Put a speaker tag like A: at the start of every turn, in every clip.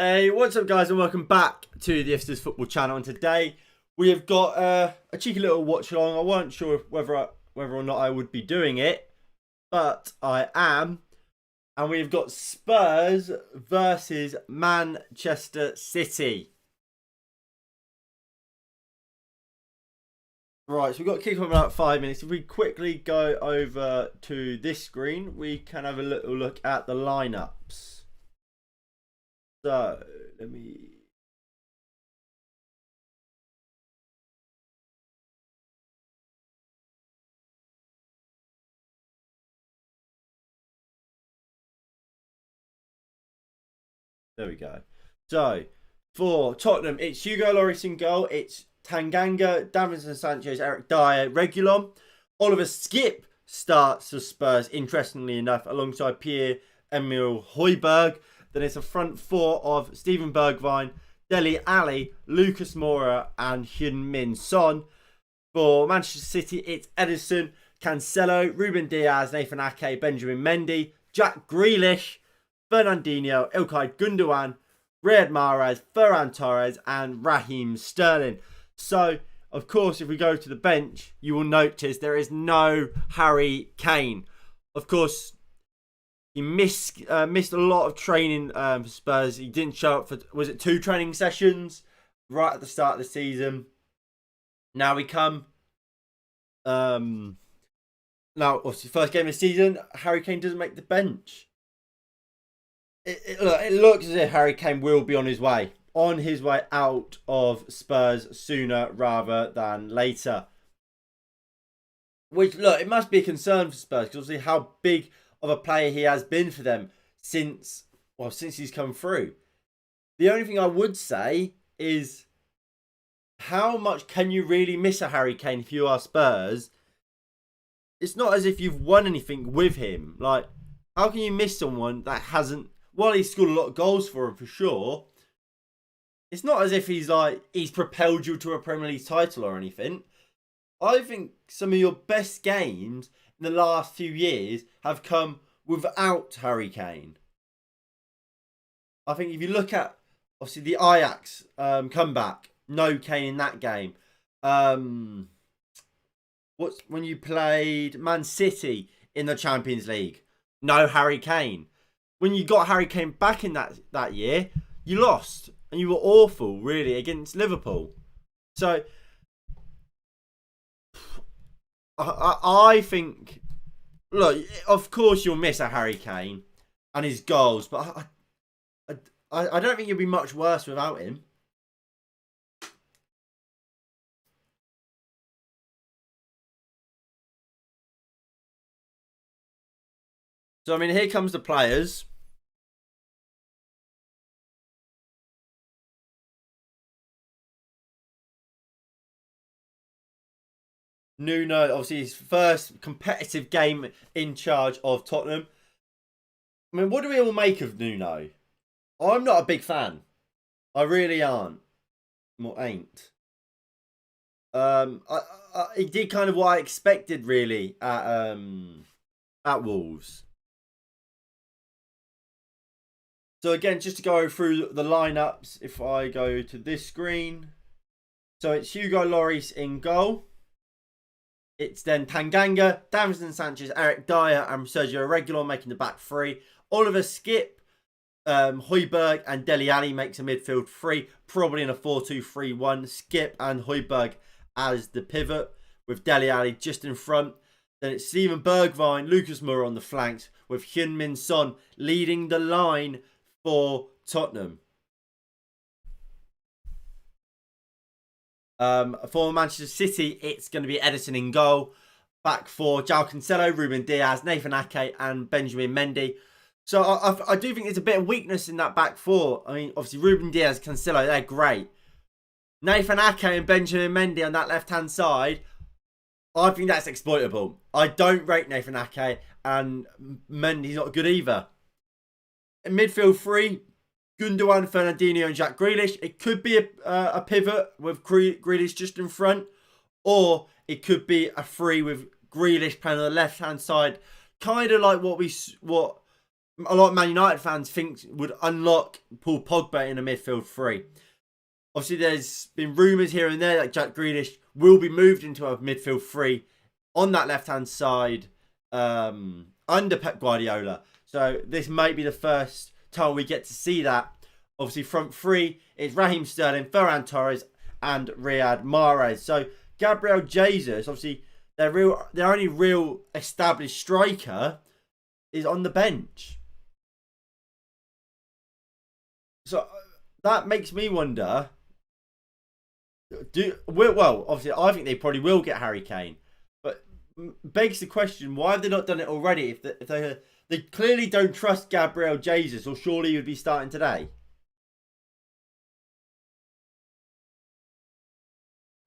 A: Hey, what's up guys and welcome back to the Ifsters Football channel, and today we have got a cheeky little watch along. I wasn't sure whether or not I would be doing it, but I am. And we've got Spurs versus Manchester City. Right, so we've got to kick off in about 5 minutes. If we quickly go over to this screen, we can have a little look at the lineups. So, let me... There we go. So, for Tottenham, it's Hugo Lloris in goal. It's Tanganga, Davinson Sanchez, Eric Dyer, Reguilon. Oliver Skip starts for Spurs, interestingly enough, alongside Pierre-Emile Højbjerg. Then it's a front four of Steven Bergwijn, Dele Alli, Lucas Moura and Heung-min Son. For Manchester City, it's Ederson, Cancelo, Ruben Diaz, Nathan Ake, Benjamin Mendy, Jack Grealish, Fernandinho, Ilkay Gundogan, Riyad Mahrez, Ferran Torres and Raheem Sterling. So, of course, if we go to the bench, you will notice there is no Harry Kane. Of course, he missed a lot of training for Spurs. He didn't show up for, was it 2 training sessions right at the start of the season. Now we come, now obviously first game of the season, Harry Kane doesn't make the bench. It looks as if Harry Kane will be on his way out of Spurs sooner rather than later. Which, look, it must be a concern for Spurs because obviously how big of a player he has been for them since he's come through. The only thing I would say is, how much can you really miss a Harry Kane if you are Spurs? It's not as if you've won anything with him. Like, how can you miss someone that hasn't... Well, he's scored a lot of goals for him, for sure. It's not as if he's propelled you to a Premier League title or anything. I think some of your best games in the last few years have come without Harry Kane. I think if you look at, obviously, the Ajax comeback, no Kane in that game. When you played Man City in the Champions League, no Harry Kane. When you got Harry Kane back in that year, you lost. And you were awful, really, against Liverpool. So, I think, look, of course you'll miss a Harry Kane and his goals, but I don't think you'll be much worse without him. So, I mean, here comes the players. Nuno, obviously his first competitive game in charge of Tottenham. I mean, what do we all make of Nuno? I'm not a big fan. I really aren't. Or ain't. He did kind of what I expected, really, at Wolves. So again, just to go through the lineups, if I go to this screen. So it's Hugo Lloris in goal. It's then Tanganga, Davinson Sanchez, Eric Dyer and Sergio Reguilon making the back 3. Oliver Skip, Højbjerg and Dele Alli makes a midfield 3. Probably in a 4-2-3-1. Skip and Højbjerg as the pivot with Dele Alli just in front. Then it's Steven Bergwijn, Lucas Moura on the flanks with Heung-min Son leading the line for Tottenham. For Manchester City, it's going to be Ederson in goal. Back for João Cancelo, Ruben Diaz, Nathan Ake and Benjamin Mendy. So I do think there's a bit of weakness in that back 4. I mean, obviously Ruben Diaz, Cancelo, they're great. Nathan Ake and Benjamin Mendy on that left-hand side, I think that's exploitable. I don't rate Nathan Ake and Mendy's not good either. In midfield 3, Gundogan, Fernandinho and Jack Grealish. It could be a pivot with Grealish just in front. Or it could be a 3 with Grealish playing on the left-hand side. Kind of like what a lot of Man United fans think would unlock Paul Pogba in a midfield three. Obviously, there's been rumours here and there that Jack Grealish will be moved into a midfield three on that left-hand side under Pep Guardiola. So this might be the first time we get to see that. Obviously, front three is Raheem Sterling, Ferran Torres, and Riyad Mahrez. So Gabriel Jesus, obviously, their only real established striker is on the bench. So that makes me wonder. Well, obviously, I think they probably will get Harry Kane, but begs the question: why have they not done it already? If they clearly don't trust Gabriel Jesus, or surely he would be starting today.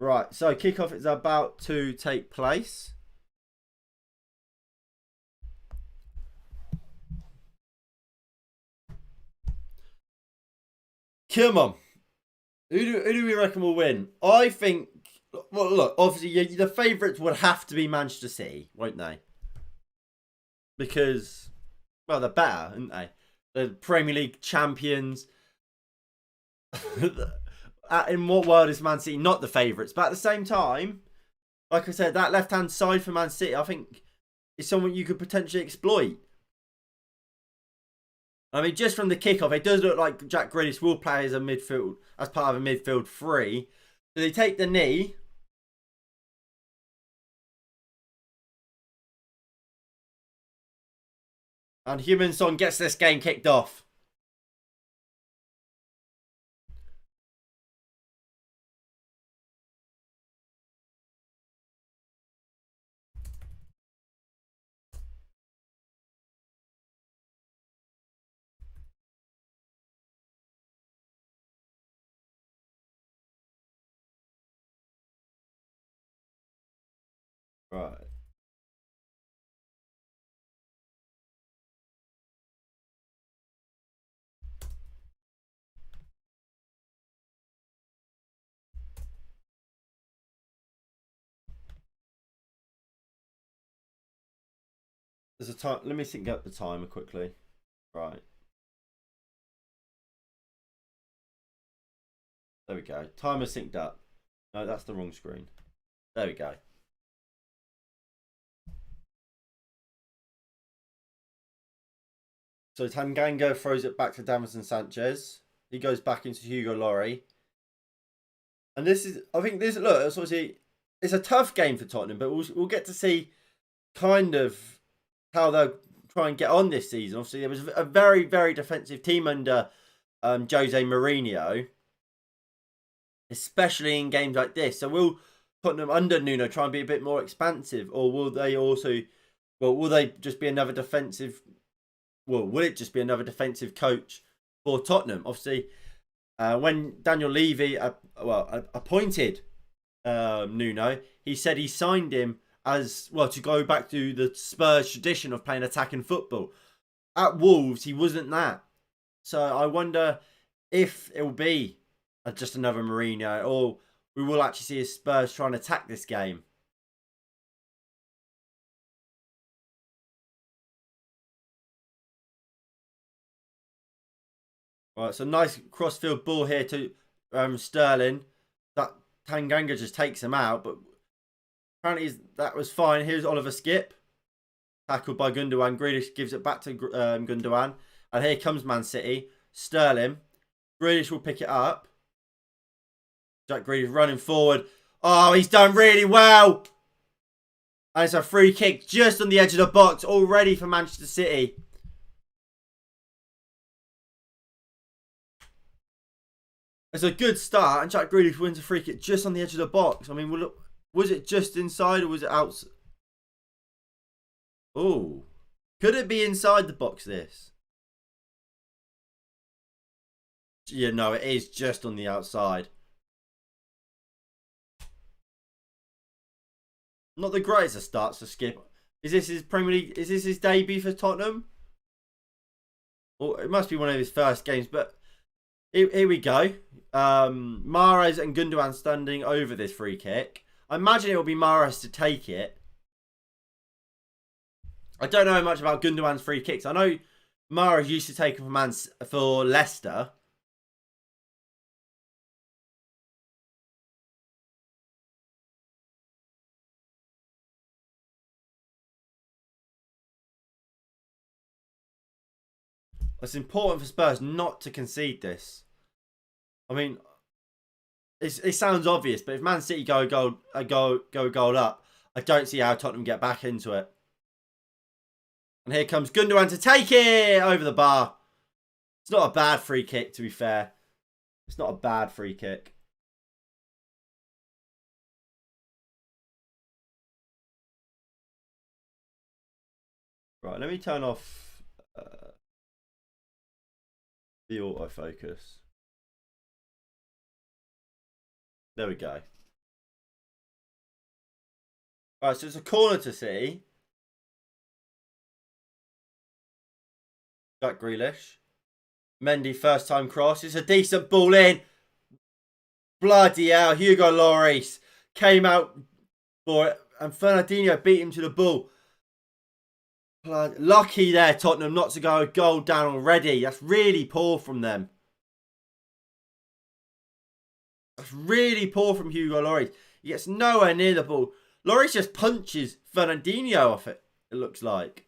A: Right, so kickoff is about to take place. Come on. Who do we reckon will win? I think. Well, look, obviously, the favourites would have to be Manchester City, won't they? Because, well, they're better, aren't they? The Premier League champions. In what world is Man City not the favourites? But at the same time, like I said, that left-hand side for Man City, I think, is someone you could potentially exploit. I mean, just from the kickoff, it does look like Jack Grealish will play as part of a midfield three. So they take the knee. And Heung-min Son gets this game kicked off. Right. There's a time. Let me sync up the timer quickly. Right. There we go. Timer synced up. No, that's the wrong screen. There we go. So Tanganga throws it back to Davinson Sanchez. He goes back into Hugo Lloris. And this is, I think this, look, it's obviously, it's a tough game for Tottenham, but we'll get to see kind of how they'll try and get on this season. Obviously, there was a very, very defensive team under Jose Mourinho, especially in games like this. So will Tottenham under Nuno try and be a bit more expansive, or will they also, well, will they just be another defensive, well, will it just be another defensive coach for Tottenham? Obviously, when Daniel Levy appointed Nuno, he said he signed him as well to go back to the Spurs tradition of playing attacking football. At Wolves, he wasn't that. So I wonder if it will be just another Mourinho, or we will actually see his Spurs trying to attack this game. Right, so nice crossfield ball here to Sterling. That Tanganga just takes him out, but apparently that was fine. Here's Oliver Skip. Tackled by Gundogan. Grealish gives it back to Gundogan. And here comes Man City. Sterling. Grealish will pick it up. Jack Grealish running forward. Oh, he's done really well. And it's a free kick just on the edge of the box. All ready for Manchester City. It's a good start. And Jack Grealish wins a free kick just on the edge of the box. I mean, was it just inside or was it outside? Oh, could it be inside the box, this? Yeah, no, it is just on the outside. Not the greatest of starts to Skip. Is this his Premier League? Is this his debut for Tottenham? Well, it must be one of his first games, but here we go. Mahrez and Gundogan standing over this free kick. I imagine it will be Mahrez to take it. I don't know much about Gundogan's free kicks. I know Mahrez used to take him for Leicester. It's important for Spurs not to concede this. I mean, it sounds obvious, but if Man City go a goal up, I don't see how Tottenham get back into it. And here comes Gundogan to take it over the bar. It's not a bad free kick, to be fair. It's not a bad free kick. Right, let me turn off the autofocus. There we go. Right, so it's a corner to see. Jack Grealish. Mendy, first time cross. It's a decent ball in. Bloody hell. Hugo Lloris came out for it. And Fernandinho beat him to the ball. Lucky there, Tottenham, not to go a goal down already. That's really poor from them. That's really poor from Hugo Lloris. He gets nowhere near the ball. Lloris just punches Fernandinho off it, it looks like.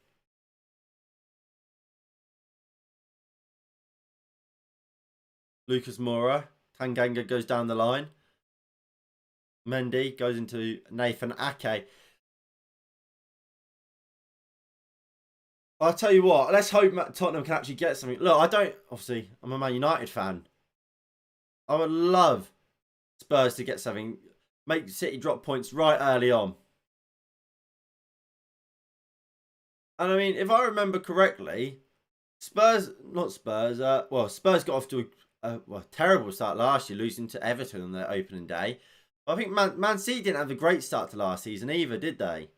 A: Lucas Moura. Tanganga goes down the line. Mendy goes into Nathan Ake. I'll tell you what, let's hope Tottenham can actually get something. Look, obviously, I'm a Man United fan. I would love Spurs to get something. Make City drop points right early on. And I mean, if I remember correctly, Spurs got off to a terrible start last year, losing to Everton on their opening day. But I think Man City didn't have a great start to last season either, did they?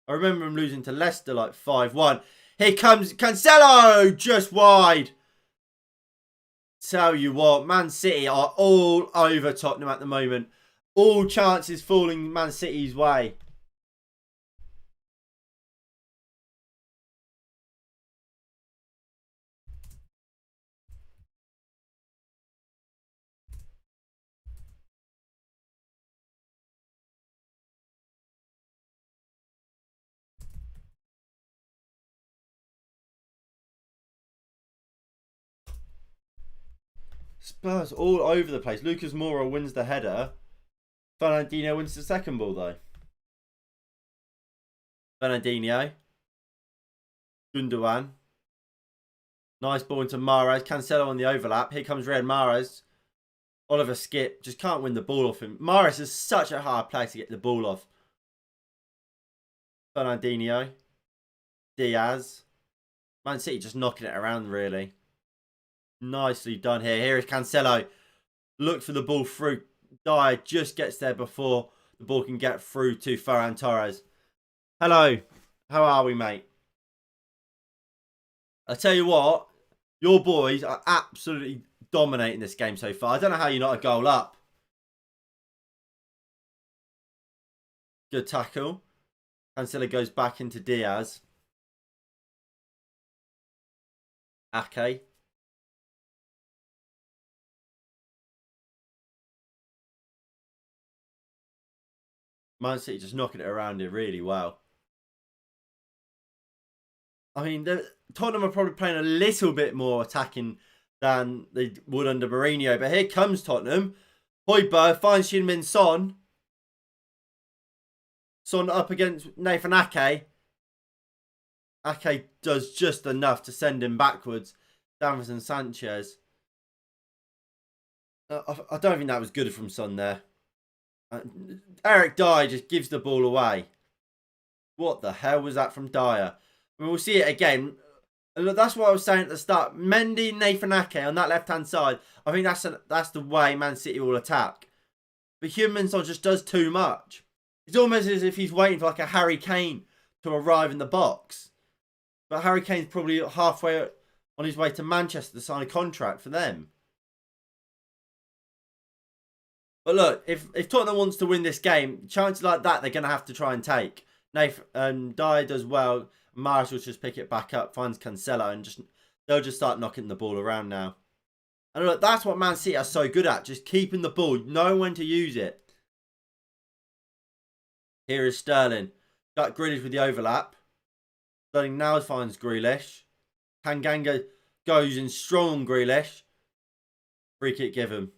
A: I remember them losing to Leicester like 5-1. Here comes Cancelo, just wide. Tell you what, Man City are all over Tottenham at the moment. All chances falling Man City's way. Spurs all over the place. Lucas Moura wins the header. Fernandinho wins the second ball though. Fernandinho. Gundogan. Nice ball into Mahrez. Cancelo on the overlap. Here comes Riyad Mahrez. Oliver Skip. Just can't win the ball off him. Mahrez is such a hard player to get the ball off. Fernandinho. Diaz. Man City just knocking it around really. Nicely done here. Here is Cancelo. Look for the ball through. Dyer just gets there before the ball can get through to Ferran Torres. Hello. How are we, mate? I tell you what, your boys are absolutely dominating this game so far. I don't know how you're not a goal up. Good tackle. Cancelo goes back into Diaz. Ake. Man City just knocking it around here really well. I mean, Tottenham are probably playing a little bit more attacking than they would under Mourinho. But here comes Tottenham. Højbjerg finds Heung-min Son. Son up against Nathan Ake. Ake does just enough to send him backwards. Davinson Sanchez. I don't think that was good from Son there. Eric Dyer just gives the ball away. What the hell was that from Dyer? I mean, we'll see it again. Look, that's what I was saying at the start. Mendy, Nathan Ake on that left-hand side. I think that's the way Man City will attack. But Heung-min Son just does too much. It's almost as if he's waiting for like a Harry Kane to arrive in the box. But Harry Kane's probably halfway on his way to Manchester to sign a contract for them. But look, if Tottenham wants to win this game, chances like that they're going to have to try and take. Nathan Dyer does well. Mahrez will just pick it back up, finds Cancelo, and they'll just start knocking the ball around now. And look, that's what Man City are so good at, just keeping the ball, knowing when to use it. Here is Sterling. Got Grealish with the overlap. Sterling now finds Grealish. Tanganga goes in strong on Grealish. Free kick given.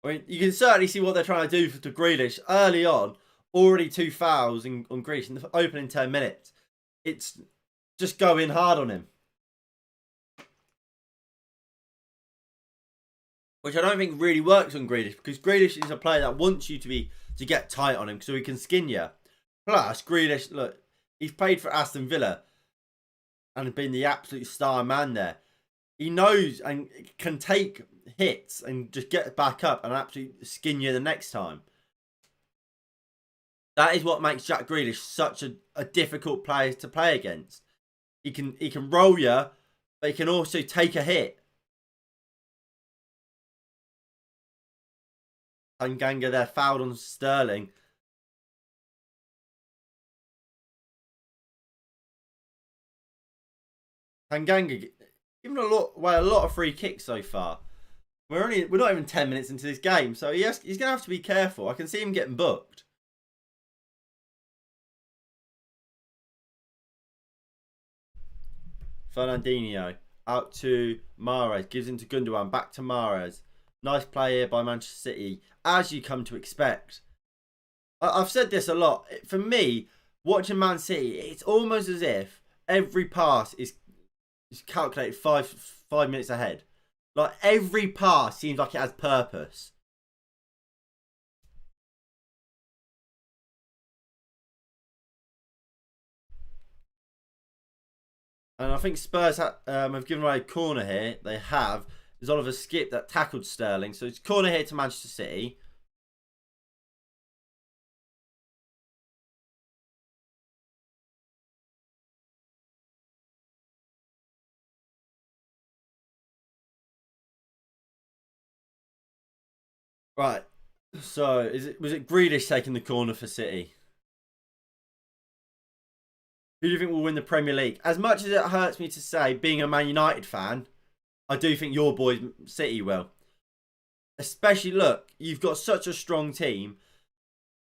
A: I mean, you can certainly see what they're trying to do to Grealish early on. Already 2 fouls on Grealish in the opening 10 minutes. It's just going hard on him. Which I don't think really works on Grealish, because Grealish is a player that wants you to get tight on him so he can skin you. Plus, Grealish, look, he's played for Aston Villa and been the absolute star man there. He knows and can take hits and just get back up and absolutely skin you the next time. That is what makes Jack Grealish such a difficult player to play against. He can roll you, but he can also take a hit. Tanganga there fouled on Sterling. Tanganga given a lot of free kicks so far. We're not even 10 minutes into this game, so he's gonna have to be careful. I can see him getting booked. Fernandinho out to Mahrez, gives into Gundogan, back to Mahrez. Nice play here by Manchester City, as you come to expect. I've said this a lot. For me, watching Man City, it's almost as if every pass is calculated five minutes ahead. Like, every pass seems like it has purpose. And I think Spurs have given away a corner here. They have. There's Oliver Skip that tackled Sterling. So it's corner here to Manchester City. Right. So was it Grealish taking the corner for City? Who do you think will win the Premier League? As much as it hurts me to say, being a Man United fan, I do think your boys City will. Especially, look, you've got such a strong team.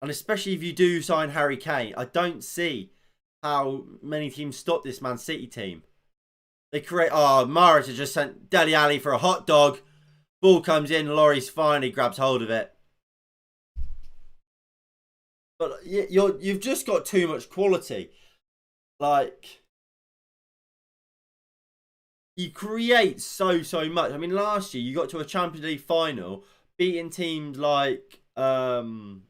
A: And especially if you do sign Harry Kane, I don't see how many teams stop this Man City team. They create... Oh, Mahrez has just sent Dele Alli for a hot dog. Ball comes in, Lloris finally grabs hold of it. But you've just got too much quality. Like, you create so much. I mean, last year you got to a Champions League final, beating teams like PSG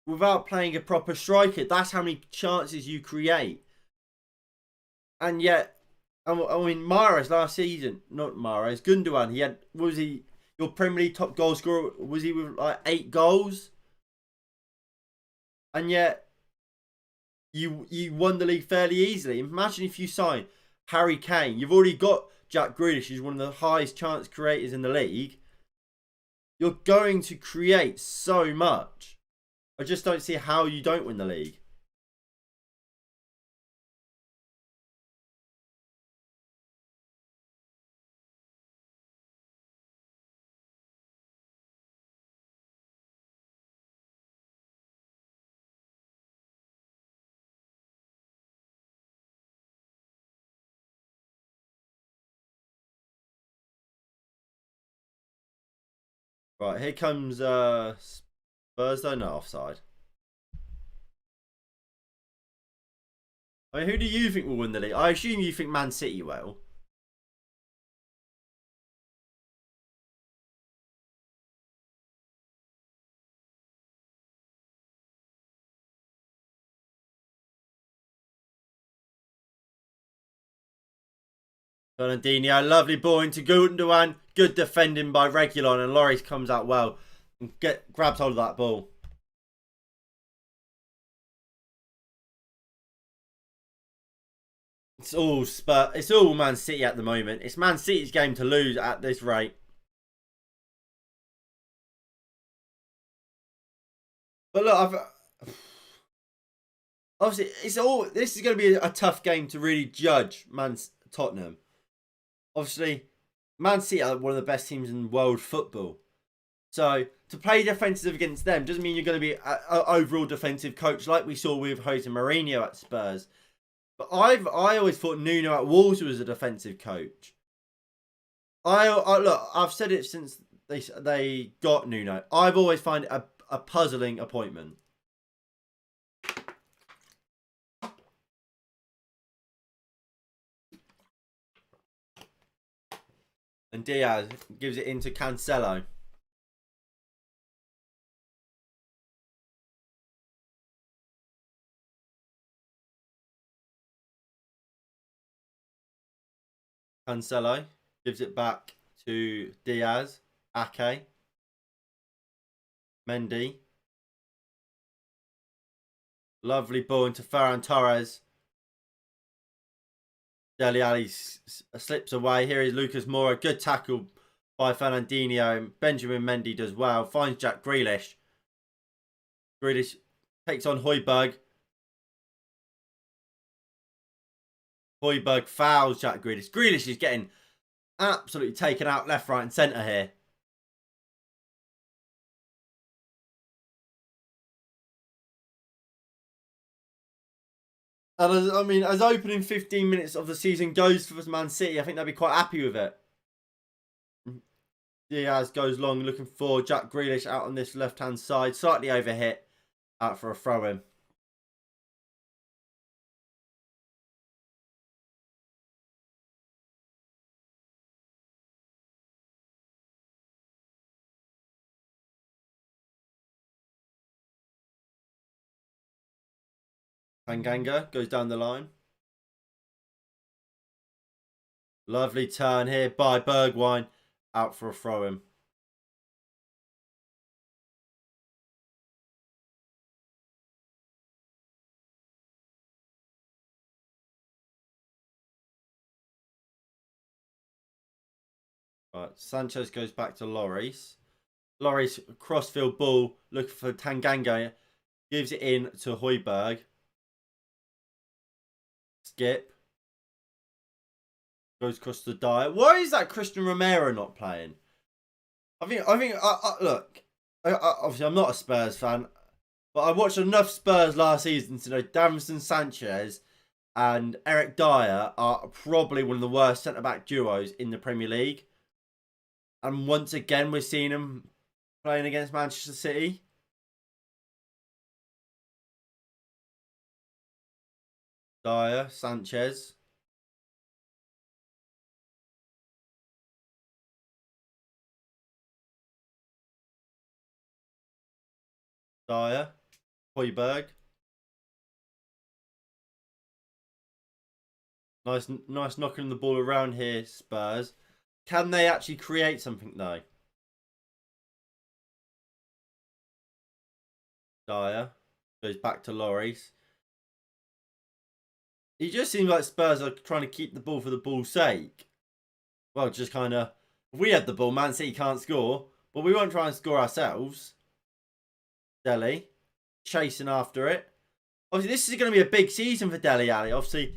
A: without playing a proper striker. That's how many chances you create. And yet, I mean, Mahrez last season, not Mahrez, Gundogan, was he your Premier League top goal scorer? Was he with like 8 goals? And yet, you won the league fairly easily. Imagine if you sign Harry Kane. You've already got Jack Grealish, who's one of the highest chance creators in the league. You're going to create so much. I just don't see how you don't win the league. Right, here comes Spurs, though, not offside. I mean, who do you think will win the league? I assume you think Man City will. Fernandinho, lovely ball into Gundogan. Good defending by Reguilon, and Lloris comes out well and grabs hold of that ball. It's all Man City at the moment. It's Man City's game to lose at this rate. But look, obviously this is going to be a tough game to really judge Tottenham. Obviously, Man City are one of the best teams in world football. So to play defensive against them doesn't mean you're going to be an overall defensive coach like we saw with Jose Mourinho at Spurs. But I always thought Nuno at Wolves was a defensive coach. Look, I've said it since they got Nuno. I've always found it a puzzling appointment. And Diaz gives it into Cancelo. Cancelo gives it back to Diaz. Ake. Mendy. Lovely ball into Ferran Torres. Dele Alli slips away. Here is Lucas Moura. Good tackle by Fernandinho. Benjamin Mendy does well. Finds Jack Grealish. Grealish takes on Højbjerg. Højbjerg fouls Jack Grealish. Grealish is getting absolutely taken out left, right and centre here. And as opening 15 minutes of the season goes for Man City, I think they'll be quite happy with it. Diaz goes long, looking for Jack Grealish out on this left-hand side. Slightly overhit, out for a throw-in. Tanganga goes down the line. Lovely turn here by Bergwijn. Out for a throw-in. Right, Sanchez goes back to Lloris. Lloris, crossfield ball, looking for Tanganga. Gives it in to Højbjerg. Skip. Goes across the Dyer. Why is that Christian Romero not playing? Look, obviously I'm not a Spurs fan, but I watched enough Spurs last season to know Davinson Sanchez and Eric Dyer are probably one of the worst centre-back duos in the Premier League. And once again, we're seeing them playing against Manchester City. Dyer, Sanchez. Dyer, Højbjerg. Nice knocking the ball around here, Spurs. Can they actually create something though? Dyer goes back to Lloris. It just seems like Spurs are trying to keep the ball for the ball's sake. Well, just kind of, if we had the ball, Man City can't score, but we won't try and score ourselves. Dele chasing after it. Obviously, this is going to be a big season for Dele Alli. Obviously,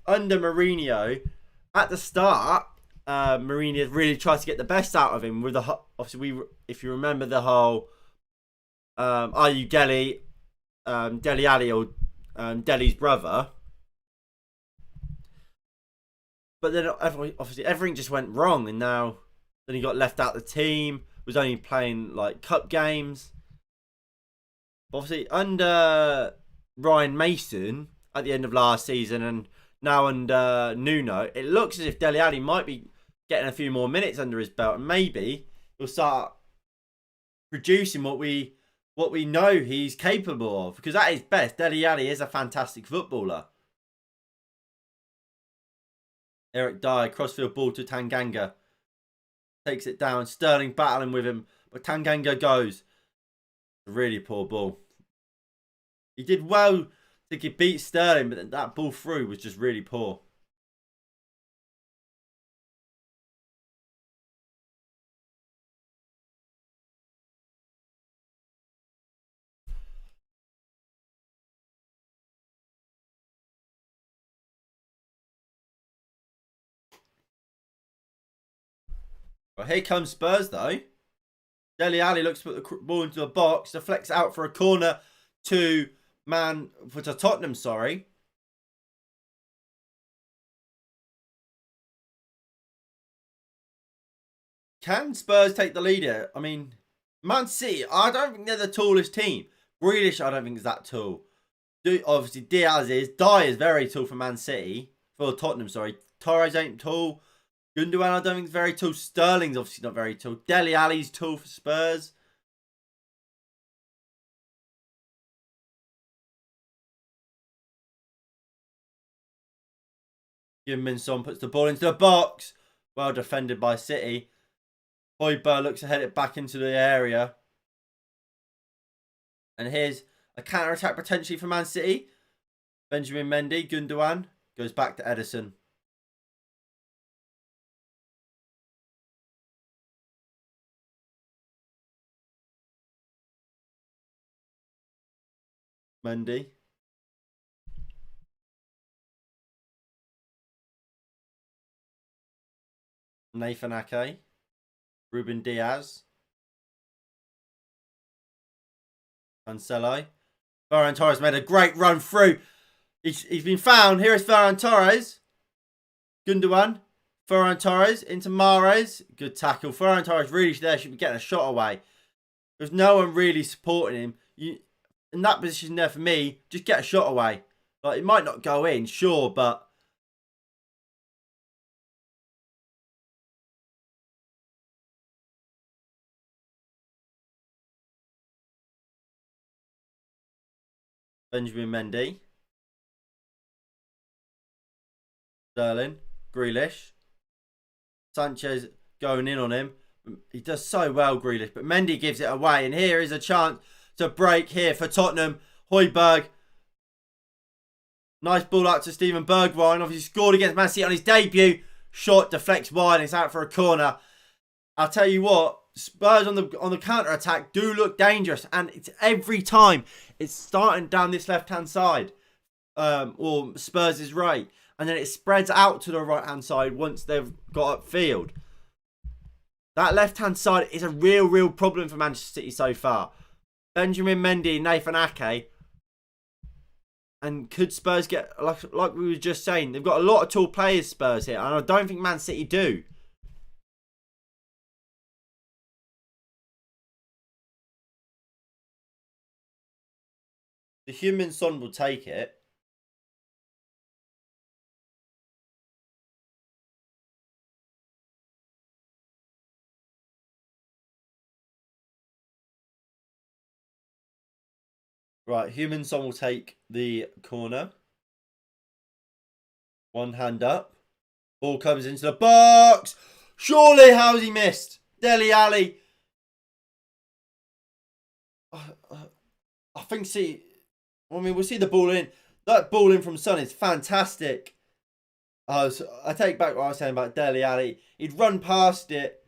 A: under Mourinho, at the start, Mourinho really tried to get the best out of him with the if you remember the whole, are you Dele Alli or Dele's brother? But then obviously everything just went wrong, and now then he got left out of the team. Was only playing like cup games. Obviously under Ryan Mason at the end of last season, and now under Nuno, it looks as if Dele Alli might be getting a few more minutes under his belt, and maybe he'll start producing what we know he's capable of. Because at his best, Dele Alli is a fantastic footballer. Eric Dyer, crossfield ball to Tanganga. Takes it down. Sterling battling with him, but Tanganga goes. A really poor ball. He did well to beat Sterling, but that ball through was just really poor. Well, here comes Spurs, though. Dele Alli looks to put the ball into the box, deflects out for a corner to Tottenham, sorry. Can Spurs take the lead here? I mean, Man City, I don't think they're the tallest team. Grealish, I don't think is that tall. Obviously, Diaz is. Dyer is very tall for Man City. For Tottenham, sorry. Torres ain't tall. Gundogan, I don't think is very tall. Sterling's obviously not very tall. Dele Alli's tall for Spurs. Min-Son puts the ball into the box. Well defended by City. Højbjerg looks to head it back into the area. And here's a counter-attack potentially for Man City. Benjamin Mendy, Gundogan, goes back to Ederson. Mendy. Nathan Ake. Ruben Diaz. Cancelo. Ferran Torres made a great run through. He's been found. Here is Ferran Torres. Gundogan. Ferran Torres into Mahrez. Good tackle. Ferran Torres really there. Should be getting a shot away. There's no one really supporting him. In that position there for me, just get a shot away. Like, it might not go in, sure, but... Benjamin Mendy. Sterling. Grealish. Sanchez going in on him. He does so well, Grealish, but Mendy gives it away. And here is a chance to break here for Tottenham. Højbjerg. Nice ball out to Steven Bergwijn. Obviously scored against Man City on his debut. Shot deflects wide and it's out for a corner. I'll tell you what, Spurs on the counter-attack do look dangerous. And it's every time it's starting down this left-hand side. Or Spurs' right. And then it spreads out to the right-hand side once they've got upfield. That left-hand side is a real problem for Manchester City so far. Benjamin Mendy, Nathan Ake. And could Spurs get, like we were just saying, they've got a lot of tall players, Spurs here. And I don't think Man City do. The human son will take it. Right, human son will take the corner. One hand up. Ball comes into the box. Surely, how's he missed? Dele Alli. I think, see, I mean, we'll see the ball in. That ball in from Son is fantastic. I take back what I was saying about Dele Alli. He'd run past it.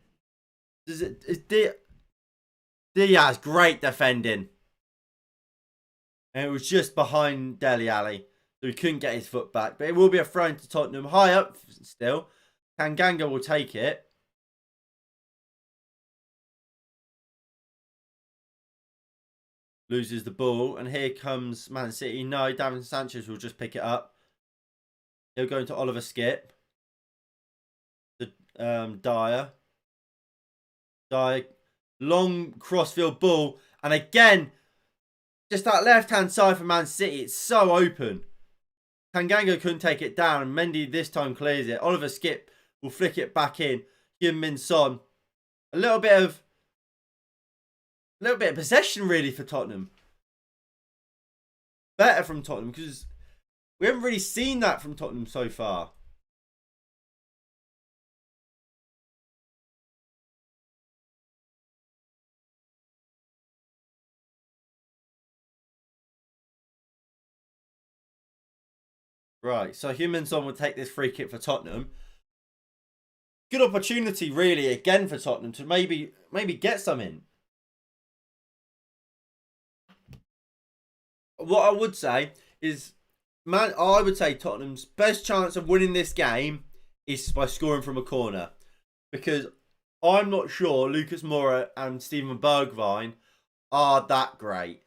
A: Diaz, great defending. And it was just behind Dele Alli. So he couldn't get his foot back. But it will be a throw to Tottenham. High up still. Tanganga will take it. Loses the ball. And here comes Man City. No, Davinson Sanchez will just pick it up. He'll go into Oliver Skip. Dyer. Dyer. Long crossfield ball. And again... just that left-hand side for Man City, it's so open. Tanganga couldn't take it down, and Mendy this time clears it. Oliver Skip will flick it back in. Min-Son. A little bit of possession really for Tottenham. Better from Tottenham because we haven't really seen that from Tottenham so far. Right, so Min-Son will take this free kick for Tottenham. Good opportunity, really, again for Tottenham to maybe get some in. What I would say is, I would say Tottenham's best chance of winning this game is by scoring from a corner. Because I'm not sure Lucas Moura and Steven Bergwijn are that great.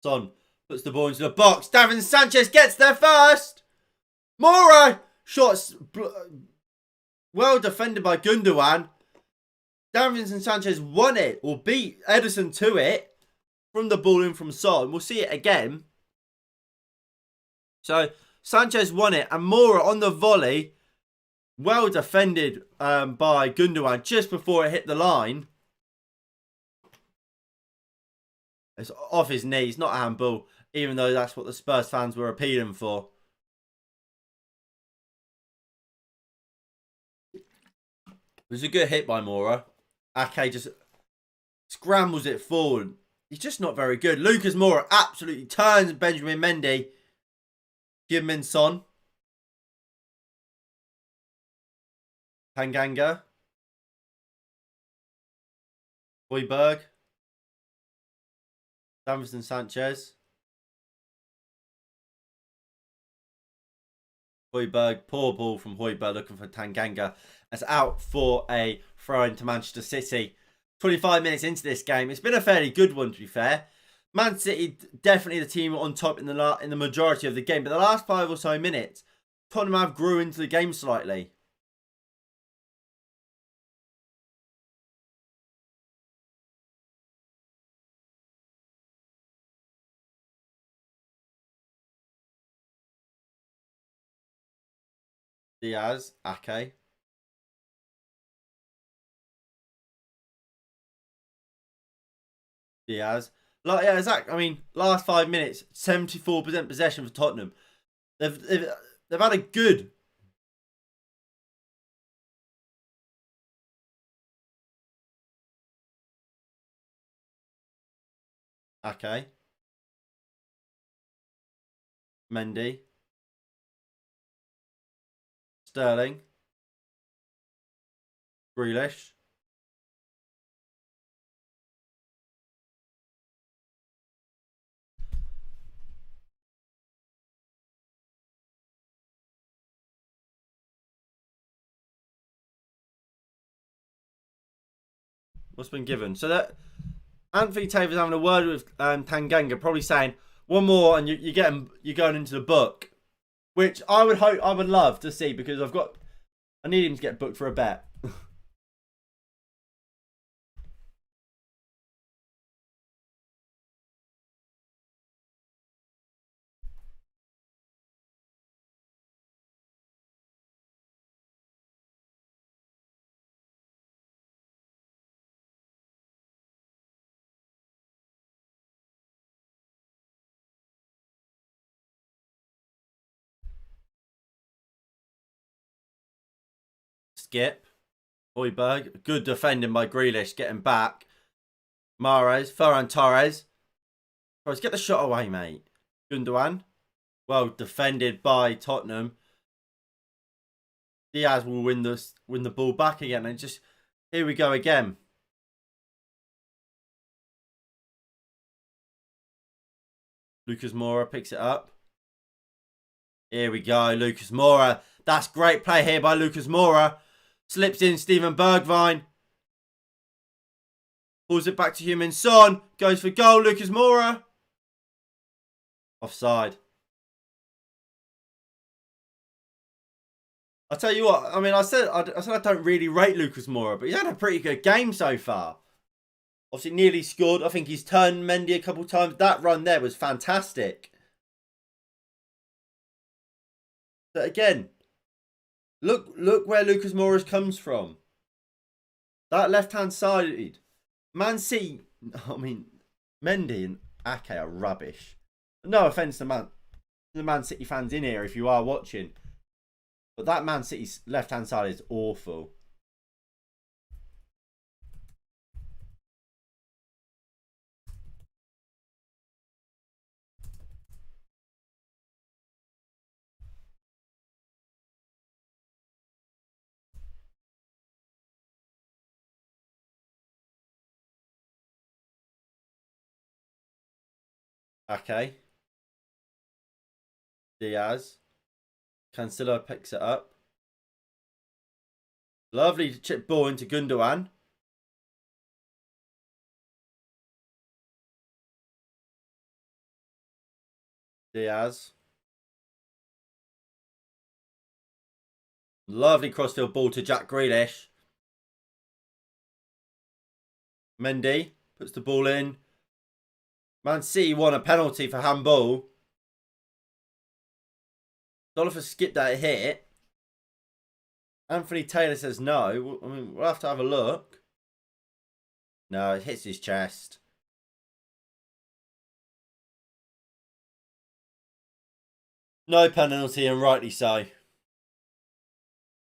A: Son puts the ball into the box. Davinson Sanchez gets there first. Moura shots well defended by Gundogan. Davinson Sanchez won it, or beat Edison to it from the ball in from Son. We'll see it again. So Sanchez won it, and Moura on the volley, well defended by Gundogan just before it hit the line. It's off his knees, not a handball, even though that's what the Spurs fans were appealing for. It was a good hit by Moura. Ake just scrambles it forward. He's just not very good. Lucas Moura absolutely turns Benjamin Mendy. Heung-min Son. Tanganga. Højbjerg. Davinson Sanchez. Højbjerg, poor ball from Højbjerg looking for Tanganga. That's out for a throw-in to Manchester City. 25 minutes into this game. It's been a fairly good one, to be fair. Man City, definitely the team on top in the majority of the game. But the last 5 or so minutes, Tottenham have grew into the game slightly. Diaz, Ake. Diaz. Like, yeah, exactly. I mean, last 5 minutes, 74% possession for Tottenham. They've had a good. Ake. Mendy. Sterling. Grealish. What's been given? So that Anthony Taylor's having a word with Tanganga, probably saying one more, and you're going into the book, which I would love to see, because I need him to get booked for a bet. Skip. Højbjerg. Good defending by Grealish, getting back. Mahrez. Ferran Torres. Torres, get the shot away, mate. Gundogan. Well defended by Tottenham. Diaz will win the ball back again, and just here we go again. Lucas Moura picks it up. Here we go, Lucas Moura. That's great play here by Lucas Moura. Slips in Steven Bergwijn. Pulls it back to Heung-min Son. Goes for goal, Lucas Moura. Offside. I'll tell you what, I mean, I said I don't really rate Lucas Moura, but he's had a pretty good game so far. Obviously, nearly scored. I think he's turned Mendy a couple times. That run there was fantastic. But again, look where Lucas Moura comes from. That left-hand side. Man City, I mean, Mendy and Ake are rubbish. No offence to the Man City fans in here if you are watching. But that Man City's left-hand side is awful. Okay. Diaz. Cancelo picks it up. Lovely chip ball into Gundogan. Diaz. Lovely crossfield ball to Jack Grealish. Mendy puts the ball in. Man City won a penalty for handball. Dolphin skipped that hit. Anthony Taylor says no. I mean, we'll have to have a look. No, it hits his chest. No penalty, and rightly so.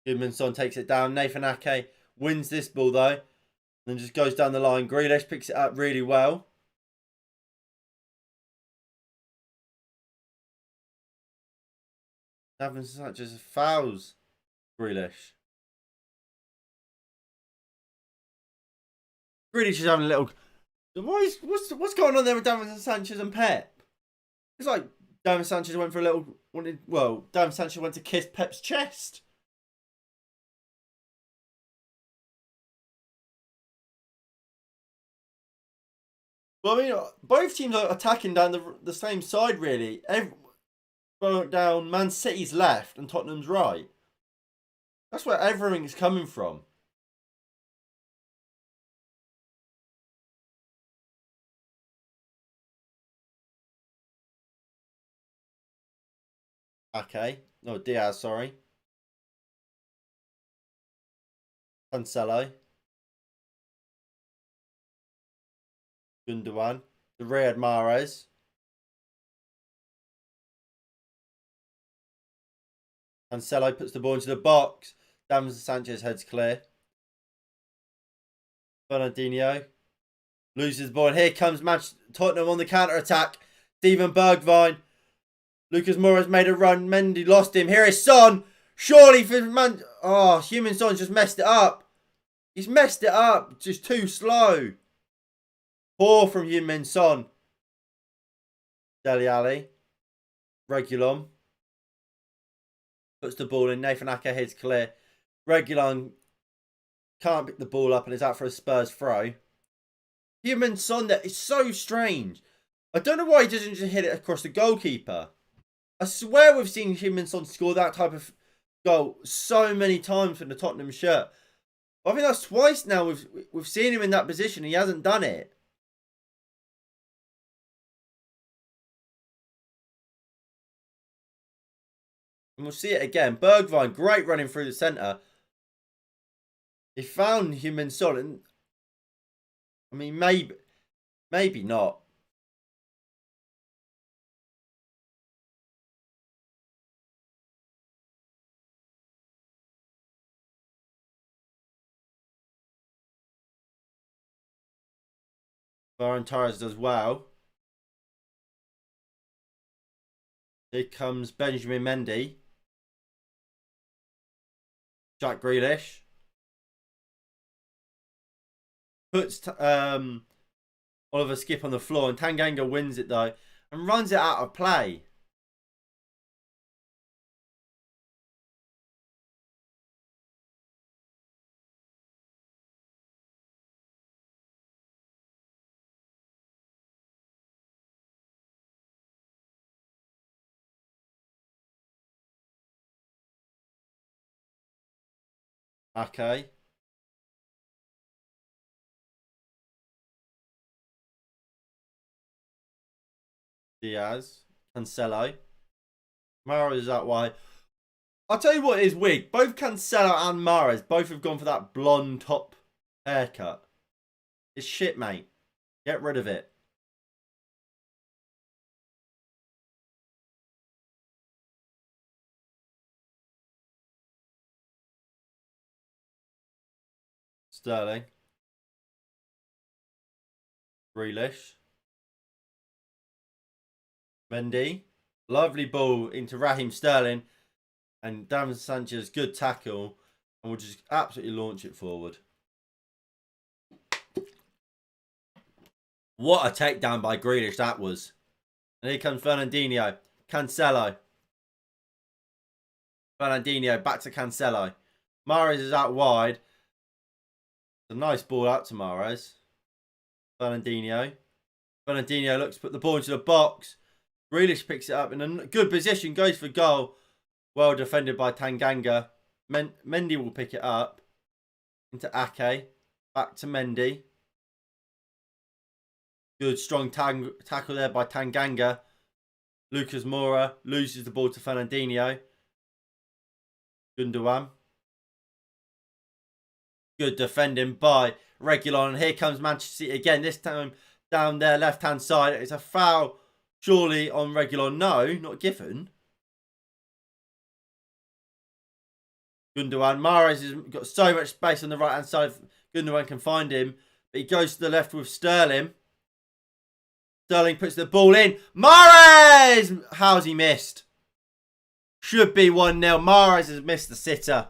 A: Goodmanson takes it down. Nathan Ake wins this ball though. Then just goes down the line. Grealish picks it up really well. Davinson Sanchez fouls Grealish. Grealish is having a little... What's going on there with Davinson Sanchez and Pep? It's like Davinson Sanchez went for a little... Well, Davinson Sanchez went to kiss Pep's chest. Well, I mean, both teams are attacking down the same side, really. Down Man City's left and Tottenham's right. That's where everything's coming from. Okay. No, Diaz, sorry. Cancelo. Gundogan. The Riyad Mahrez. Cancelo puts the ball into the box. Davinson Sanchez heads clear. Fernandinho loses the ball. And here comes Tottenham on the counter-attack. Steven Bergwijn. Lucas Moura's made a run. Mendy lost him. Here is Son. Surely for man. Oh, Human Son's just messed it up. He's messed it up. Just too slow. Poor from Human Son. Dele Alli. Regulon. Puts the ball in. Nathan Ake heads clear. Regulon can't pick the ball up and is out for a Spurs throw. Human Son, that is so strange. I don't know why he doesn't just hit it across the goalkeeper. I swear we've seen Human Son score that type of goal so many times for the Tottenham shirt. I think that's twice now we've seen him in that position. He hasn't done it. And we'll see it again. Bergwijn, great running through the centre. He found Human Son. And, I mean, maybe not. Varane Torres does well. Here comes Benjamin Mendy. Jack Grealish. Puts Oliver Skip on the floor. And Tanganga wins it though. And runs it out of play. Okay. Diaz. Cancelo. Mahrez is that way. I'll tell you what is weird. Both Cancelo and Mahrez both have gone for that blonde top haircut. It's shit, mate. Get rid of it. Sterling. Grealish. Mendy. Lovely ball into Raheem Sterling. And Davinson Sanchez, good tackle. And we'll just absolutely launch it forward. What a takedown by Grealish that was. And here comes Fernandinho. Cancelo. Fernandinho back to Cancelo. Mahrez is out wide. A nice ball out to Mahrez. Fernandinho. Fernandinho looks to put the ball into the box. Grealish picks it up in a good position. Goes for goal. Well defended by Tanganga. Mendy will pick it up. Into Ake. Back to Mendy. Good strong tackle there by Tanganga. Lucas Moura loses the ball to Fernandinho. Gundogan. Good defending by Reguilon. And here comes Manchester City again. This time down their left-hand side. It's a foul surely on Reguilon. No, not given. Gundogan. Mahrez has got so much space on the right-hand side. Gundogan can find him. But he goes to the left with Sterling. Sterling puts the ball in. Mahrez! How's he missed? Should be 1-0. Mahrez has missed the sitter.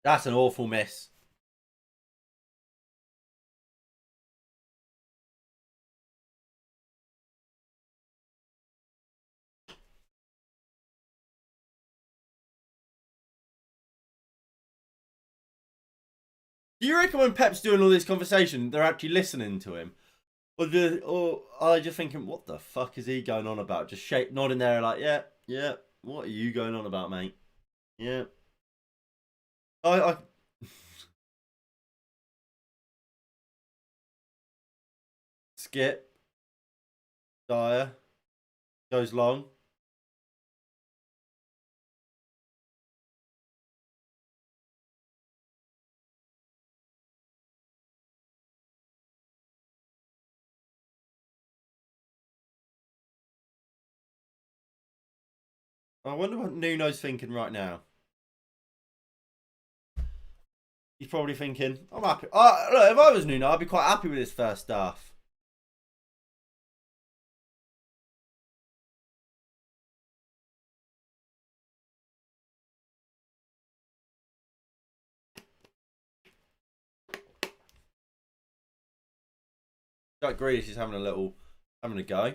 A: That's an awful miss. Do you reckon when Pep's doing all this conversation, they're actually listening to him? Or are they just thinking, what the fuck is he going on about? Just nodding there like, yeah. What are you going on about, mate? Yeah. I Skip. Dyer. Goes long. I wonder what Nuno's thinking right now. He's probably thinking, I'm happy. Look, if I was Nuno, I'd be quite happy with his first half. Jack Grealish is having a go. I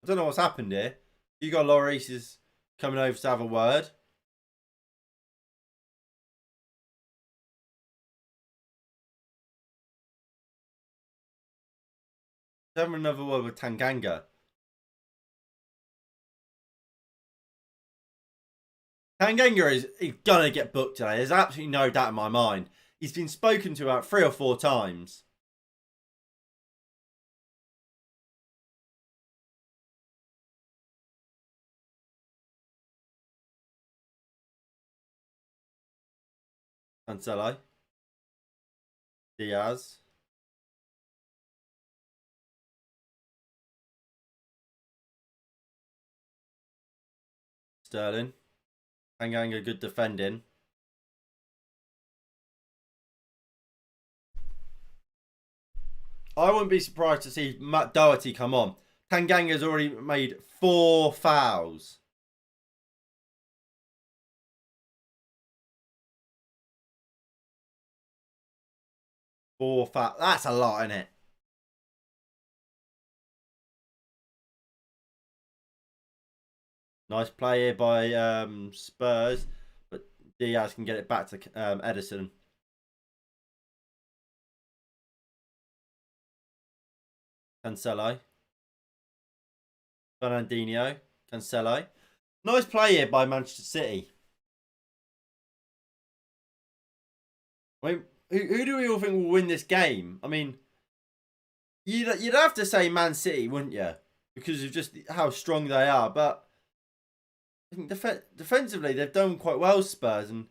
A: don't know what's happened here. Hugo Lloris is coming over to have a word. Having another word with Tanganga. Tanganga is going to get booked today. There's absolutely no doubt in my mind. He's been spoken to about 3 or 4 times. Cancelo. Diaz. Sterling. Tanganga, good defending. I wouldn't be surprised to see Matt Doherty come on. Tanganga's already made 4 fouls. That's a lot, isn't it? Nice play here by Spurs. But Diaz can get it back to Edison. Cancelo. Fernandinho. Cancelo. Nice play here by Manchester City. I mean, who do we all think will win this game? I mean, you'd have to say Man City, wouldn't you? Because of just how strong they are. But I think defensively, they've done quite well, Spurs. And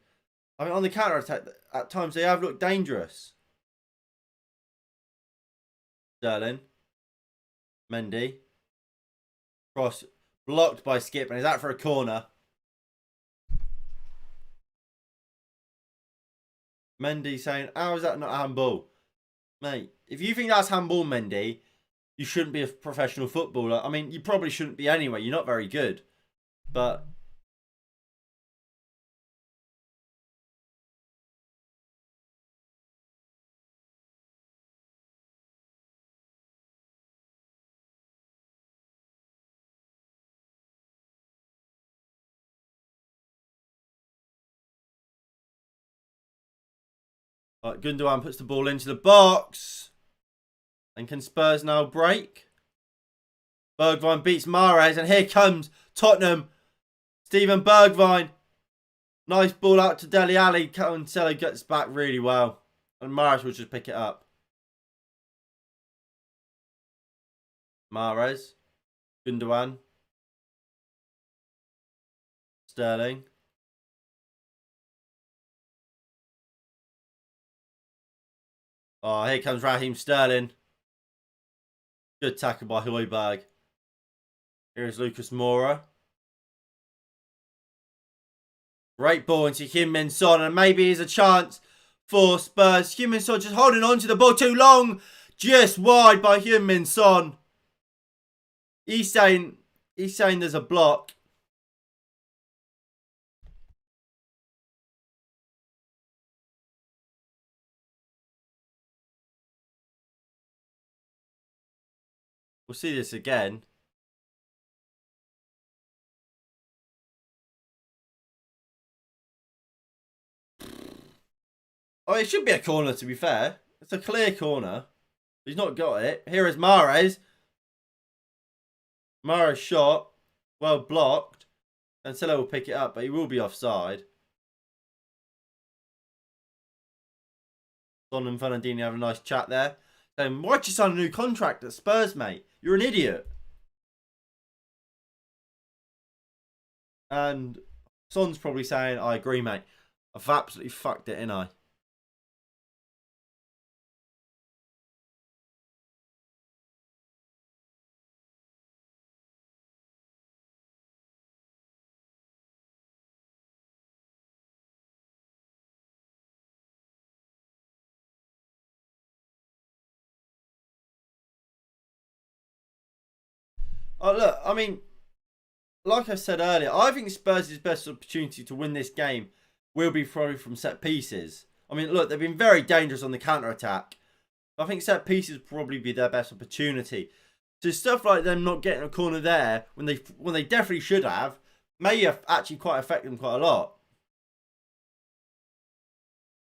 A: I mean, on the counter-attack, at times they have looked dangerous. Sterling. Mendy. Cross blocked by Skip, and he's out for a corner. Mendy saying, how is that not handball? Mate, if you think that's handball, Mendy, you shouldn't be a professional footballer. I mean, you probably shouldn't be anyway. You're not very good. But Gundogan puts the ball into the box. And can Spurs now break? Bergwijn beats Mahrez. And here comes Tottenham. Steven Bergwijn. Nice ball out to Dele Alli. Cancelo gets back really well. And Mahrez will just pick it up. Mahrez. Gundogan. Sterling. Oh, here comes Raheem Sterling. Good tackle by Højbjerg. Here's Lucas Moura. Great ball into Heung-min Son, and maybe here's a chance for Spurs. Heung-min Son just holding on to the ball too long. Just wide by Heung-min Son. He's saying there's a block. We'll see this again. Oh, it should be a corner, to be fair. It's a clear corner. He's not got it. Here is Mahrez. Mahrez shot. Well blocked. Cancelo will pick it up, but he will be offside. Son and Fernandinho have a nice chat there. Then why'd you sign a new contract at Spurs, mate? You're an idiot. And Son's probably saying, I agree, mate. I've absolutely fucked it, ain't I? Oh, look, I mean, like I said earlier, I think Spurs' best opportunity to win this game will be probably from set pieces. I mean, look, they've been very dangerous on the counter-attack. I think set pieces will probably be their best opportunity. So stuff like them not getting a corner there when they definitely should have may have actually quite affect them quite a lot.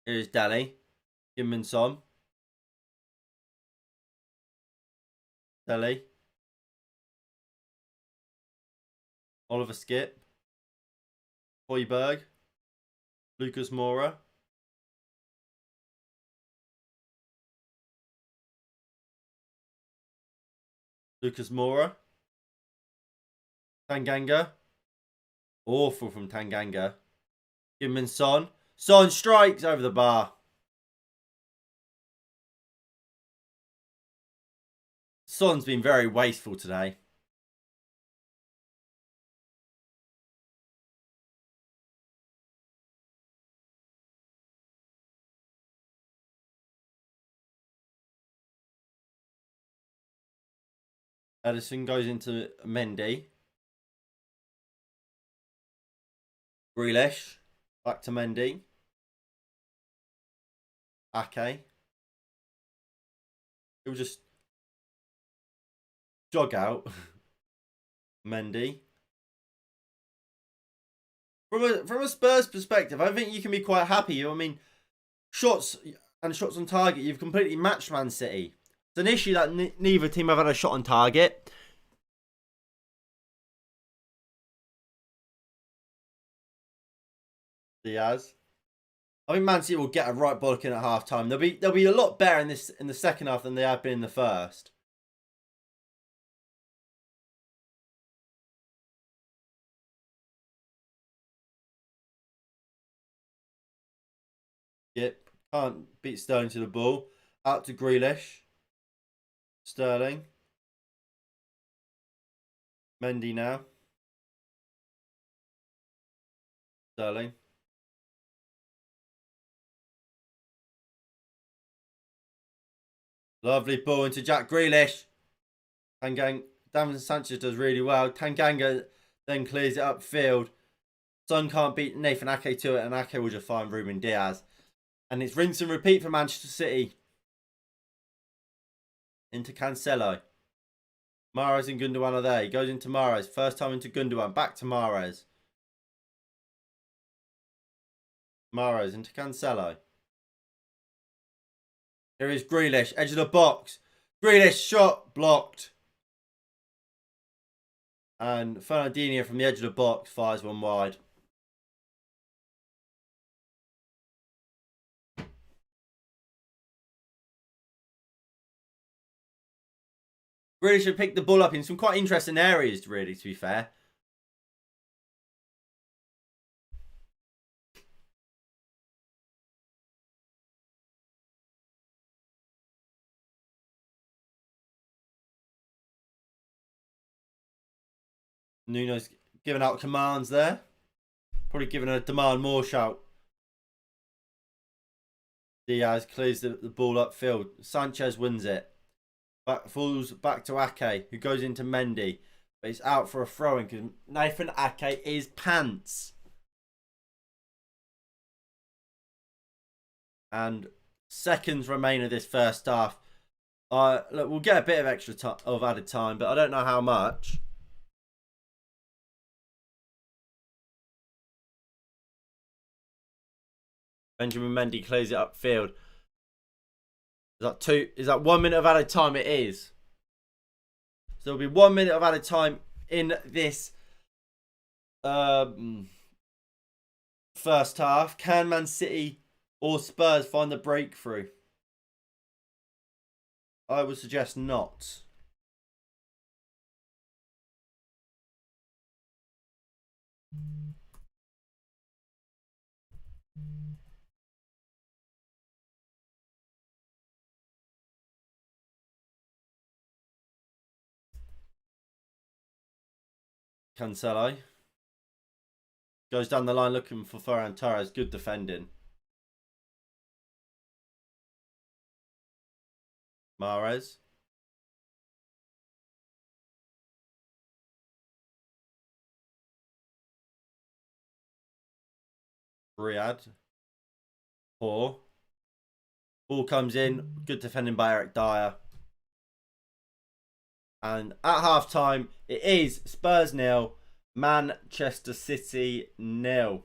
A: Here's Dele. Heung-min Son. Dele. Oliver Skip. Højbjerg. Lucas Moura. Lucas Moura. Tanganga. Awful from Tanganga. Heung-min Son. Son strikes over the bar. Son's been very wasteful today. Edison goes into Mendy. Grealish. Back to Mendy. Ake. He'll just jog out. Mendy. From a Spurs perspective, I think you can be quite happy. I mean, shots on target, you've completely matched Man City. It's an issue that neither team have had a shot on target. Diaz. I think Man City will get a right bollocking at half time. They'll be a lot better in the second half than they have been in the first. Yep. Can't beat Sterling to the ball. Out to Grealish. Sterling. Mendy now. Sterling. Lovely ball into Jack Grealish. Davinson Sanchez does really well. Tanganga then clears it upfield. Son can't beat Nathan Ake to it, and Ake will just find Ruben Diaz. And it's rinse and repeat for Manchester City. Into Cancelo. Mahrez and Gundogan are there. He goes into Mahrez. First time into Gundogan. Back to Mahrez. Mahrez into Cancelo. Here is Grealish. Edge of the box. Grealish shot blocked. And Fernandinho from the edge of the box fires one wide. Grealish should pick the ball up in some quite interesting areas, really, to be fair. Nuno's giving out commands there. Probably giving a demand more shout. Diaz clears the ball upfield. Sanchez wins it. Falls back to Ake, who goes into Mendy. But it's out for a throw-in because Nathan Ake is pants. And seconds remain of this first half. Look, we'll get a bit of extra of added time, but I don't know how much. Benjamin Mendy clears it upfield. Is that 1 minute of added time? It is. So there'll be 1 minute of added time in this first half. Can Man City or Spurs find the breakthrough? I would suggest not. Cancelo goes down the line looking for Ferran Torres. Good defending. Mahrez. Riyadh. Poor. Ball comes in. Good defending by Eric Dyer. And at half time, it is Spurs 0, Manchester City 0.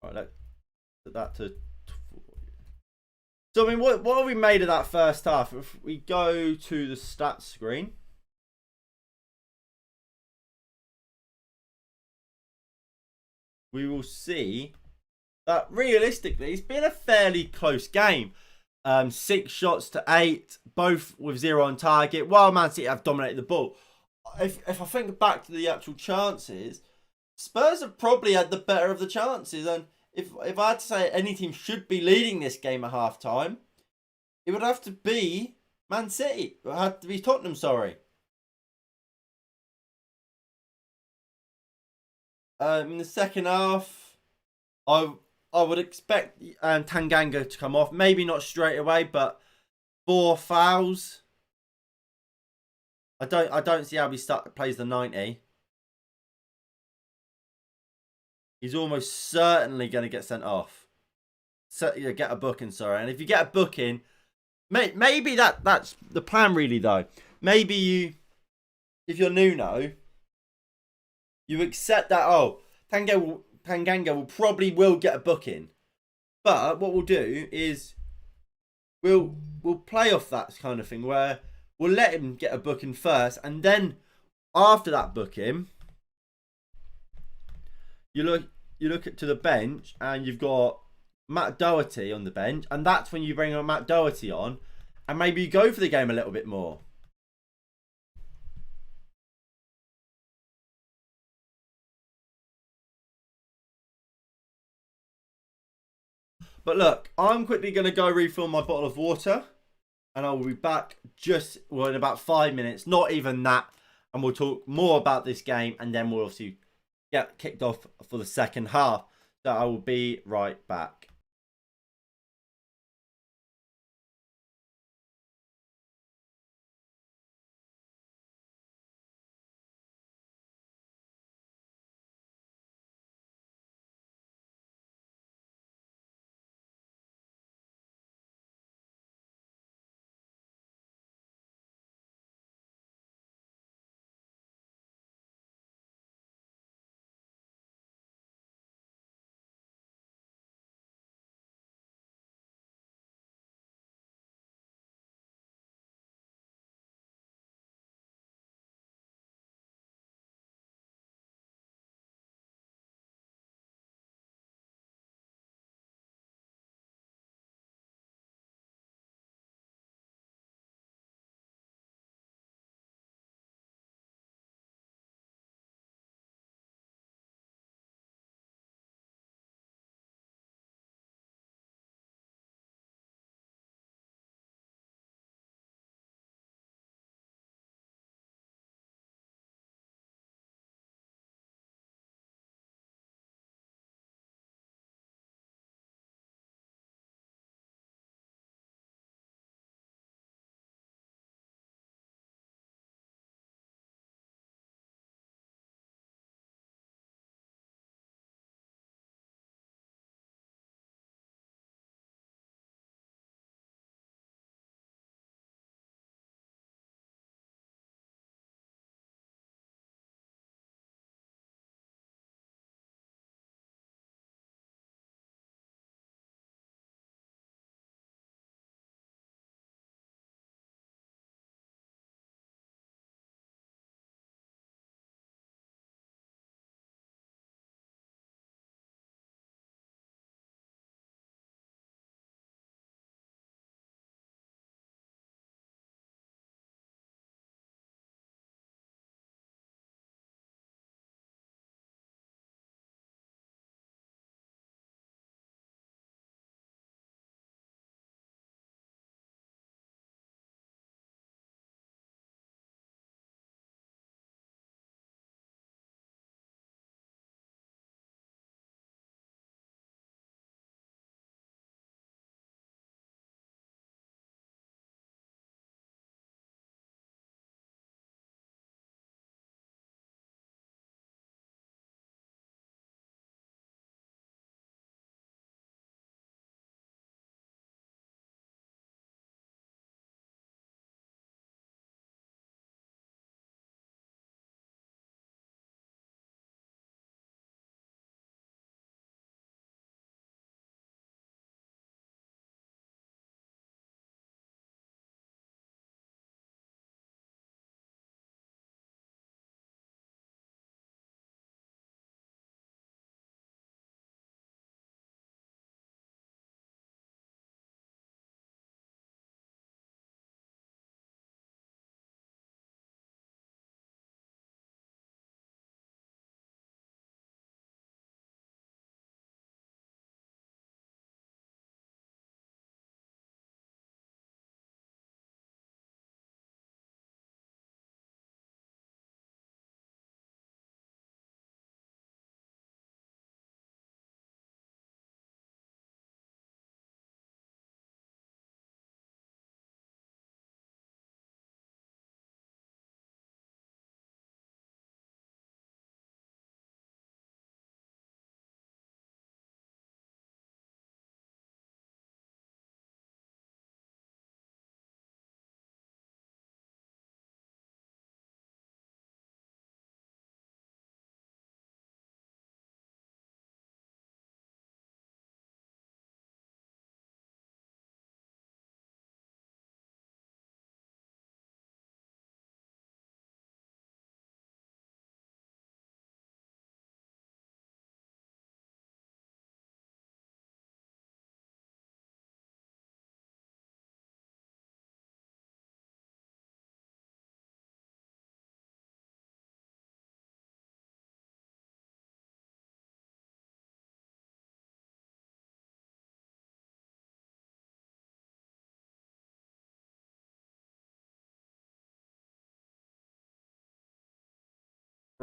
A: All right, let's put that to. So, I mean, what have we made of that first half? If we go to the stats screen, we will see that realistically, it's been a fairly close game. 6 shots to 8, both with 0 on target, while Man City have dominated the ball. If I think back to the actual chances, Spurs have probably had the better of the chances. And if I had to say any team should be leading this game at half time, it would have to be Man City. It would have to be Tottenham, sorry. In the second half, I would expect Tanganga to come off. Maybe not straight away, but 4 fouls. I don't see how he plays the 90. He's almost certainly going to get sent off. Get a booking, sorry. And if you get a booking, maybe that's the plan really, though. Maybe if you're Nuno, you accept that, Tanganga will get a booking. But what we'll do is we'll play off that kind of thing where we'll let him get a booking first, and then after that booking, you look to the bench and you've got Matt Doherty on the bench, and that's when you bring on Matt Doherty on, and maybe you go for the game a little bit more. But look, I'm quickly going to go refill my bottle of water, and I will be back in about 5 minutes, not even that, and we'll talk more about this game, and then we'll obviously get kicked off for the second half. So I will be right back.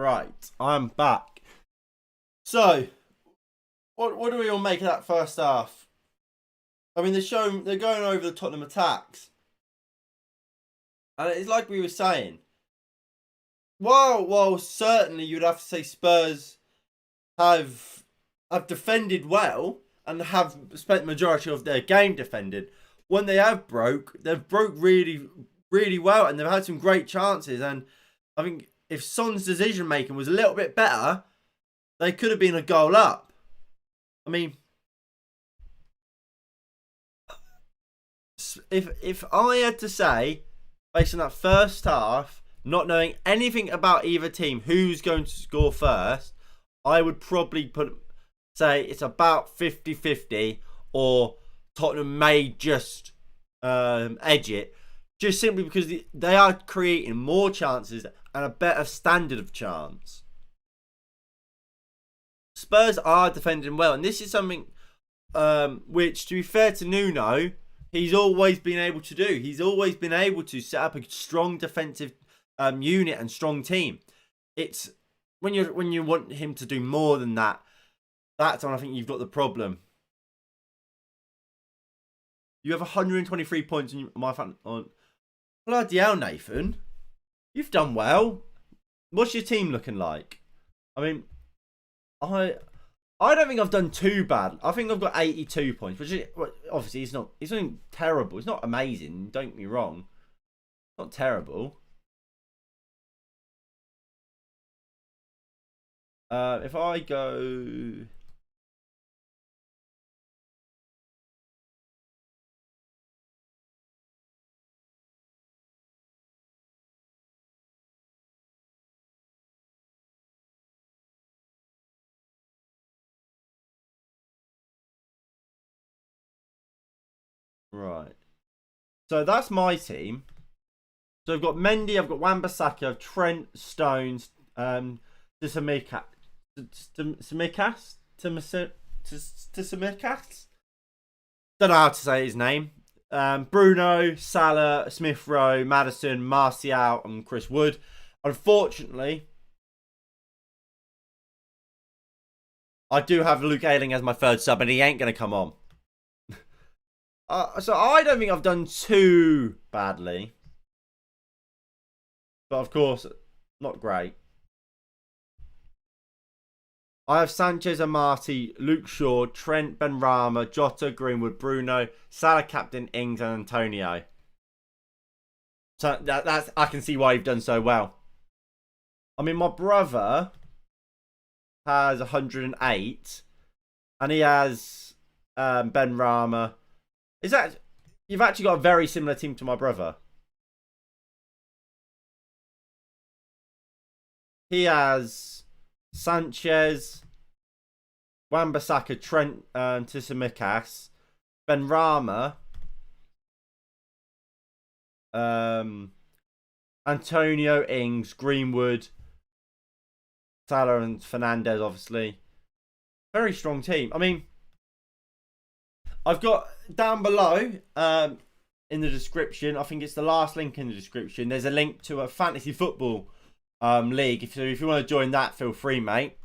A: Right, I'm back. So, what do we all make of that first half? I mean, they're going over the Tottenham attacks, and it's like we were saying. While certainly you'd have to say Spurs have defended well and have spent the majority of their game defended. When they they've broke really, really well, and they've had some great chances. And I think if Son's decision making was a little bit better, they could have been a goal up. I mean, if I had to say, based on that first half, not knowing anything about either team, who's going to score first, I would probably say it's about 50-50, or Tottenham may just edge it, just simply because they are creating more chances and a better standard of chance. Spurs are defending well, and this is something which, to be fair to Nuno, he's always been able to do. He's always been able to set up a strong defensive unit and strong team. It's when you want him to do more than that, that's when I think you've got the problem. You have 123 points in my fan on. Bloody hell, Nathan. You've done well. What's your team looking like? I mean, I don't think I've done too bad. I think I've got 82 points, which is, obviously it's not terrible. It's not amazing. Don't get me wrong. It's not terrible. If I go. Right. So that's my team. So I've got Mendy, I've got Wan-Bissaka, Trent, Stones, Tsimikas. Don't know how to say his name. Bruno, Salah, Smith Rowe, Maddison, Martial, and Chris Wood. Unfortunately, I do have Luke Ayling as my third sub, and he ain't going to come on. So I don't think I've done too badly. But of course, not great. I have Sanchez, Amati, Luke Shaw, Trent, Benrahma, Jota, Greenwood, Bruno, Salah, Captain, Ings, and Antonio. So that's I can see why you've done so well. I mean, my brother has 108, and he has Benrahma. Is that you've actually got a very similar team to my brother? He has Sanchez, Wan-Bissaka, Trent, Tsimikas, Benrahma, Antonio, Ings, Greenwood, Salah, and Fernandez. Obviously, very strong team. I mean, I've got down below in the description. I think it's the last link in the description. There's a link to a fantasy football league. If you want to join that, feel free, mate.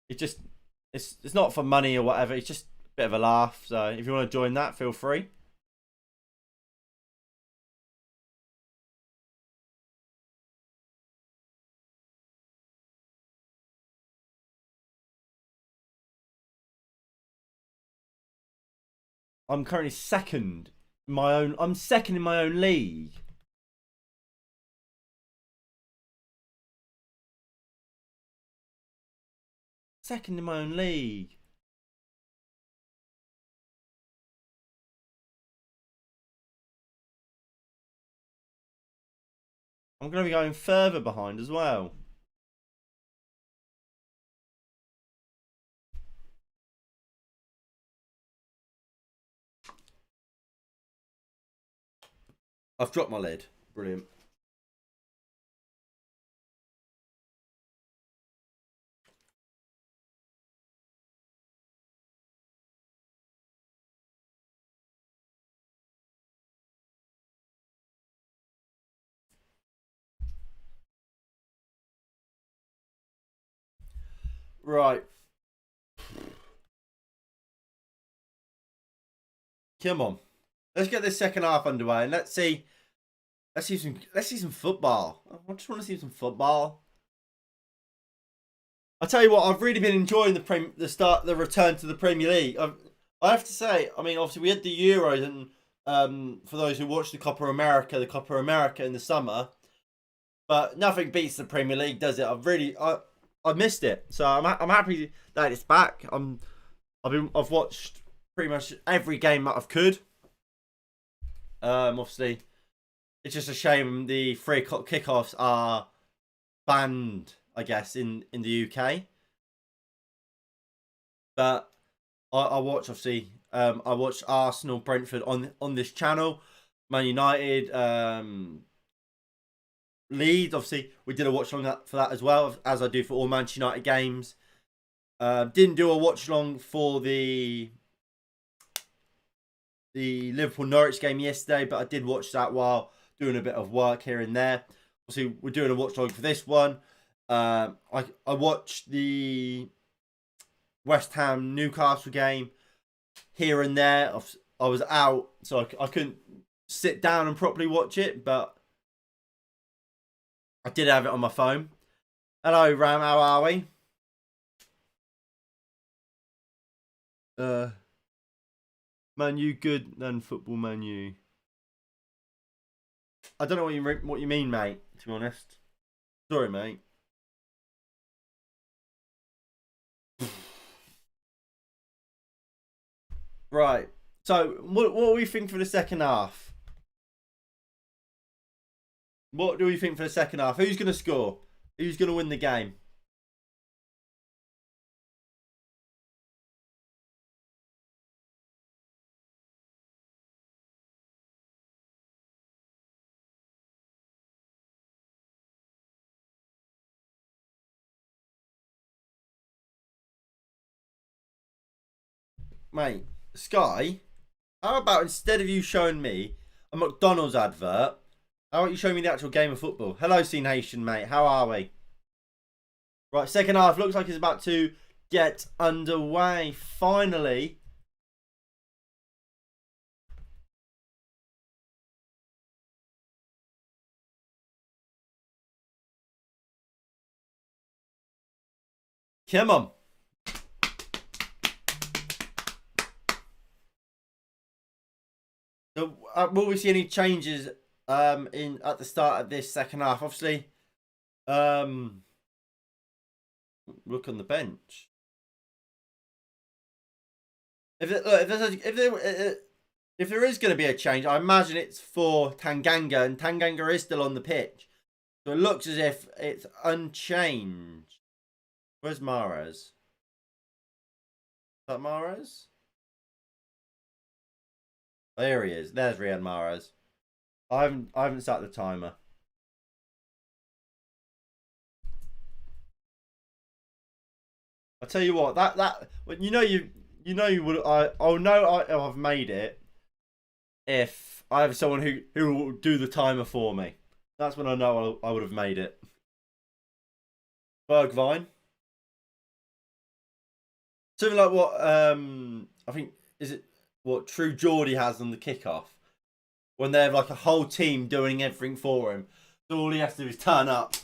A: It's not for money or whatever. It's just a bit of a laugh. So if you want to join that, feel free. I'm currently second in my own. I'm second in my own league. Second in my own league. I'm going to be going further behind as well. I've dropped my lid. Brilliant. Right. Come on. Let's get this second half underway and let's see some football. I just want to see some football. I tell you what, I've really been enjoying the return to the Premier League. I have to say, I mean, obviously we had the Euros and for those who watched the Copa America in the summer, but nothing beats the Premier League, does it? I missed it, so I'm happy that it's back. I've watched pretty much every game that I've could. Obviously, it's just a shame the 3 o'clock kickoffs are banned, I guess, in the UK. But I watch, obviously, I watched Arsenal, Brentford on this channel, Man United, Leeds. Obviously, we did a watch along for that as well, as I do for all Manchester United games. Didn't do a watch along for the Liverpool Norwich game yesterday, but I did watch that while doing a bit of work here and there. Obviously, we're doing a watch along for this one. I watched the West Ham Newcastle game here and there. I was out, so I couldn't sit down and properly watch it, but I did have it on my phone. Hello, Ram. How are we? Man U good than football Man U. I don't know what you mean, mate, to be honest. Sorry, mate. Right. So, what do we think for the second half? What do we think for the second half? Who's going to score? Who's going to win the game? Mate, Sky, how about instead of you showing me a McDonald's advert, how about you show me the actual game of football? Hello, C Nation, mate. How are we? Right, second half looks like it's about to get underway. Finally. Come on. So, will we see any changes in at the start of this second half? Obviously, look on the bench. If there is going to be a change, I imagine it's for Tanganga, and Tanganga is still on the pitch, so it looks as if it's unchanged. Where's Mahrez? Is that Mahrez? There he is. There's Riyad Mahrez. I haven't set the timer. I tell you what, that you know you would I'll know I've made it if I have someone who will do the timer for me. That's when I know I would have made it. Bergvine. Something like what I think is it what True Geordie has on the kickoff when they have like a whole team doing everything for him. So all he has to do is turn up.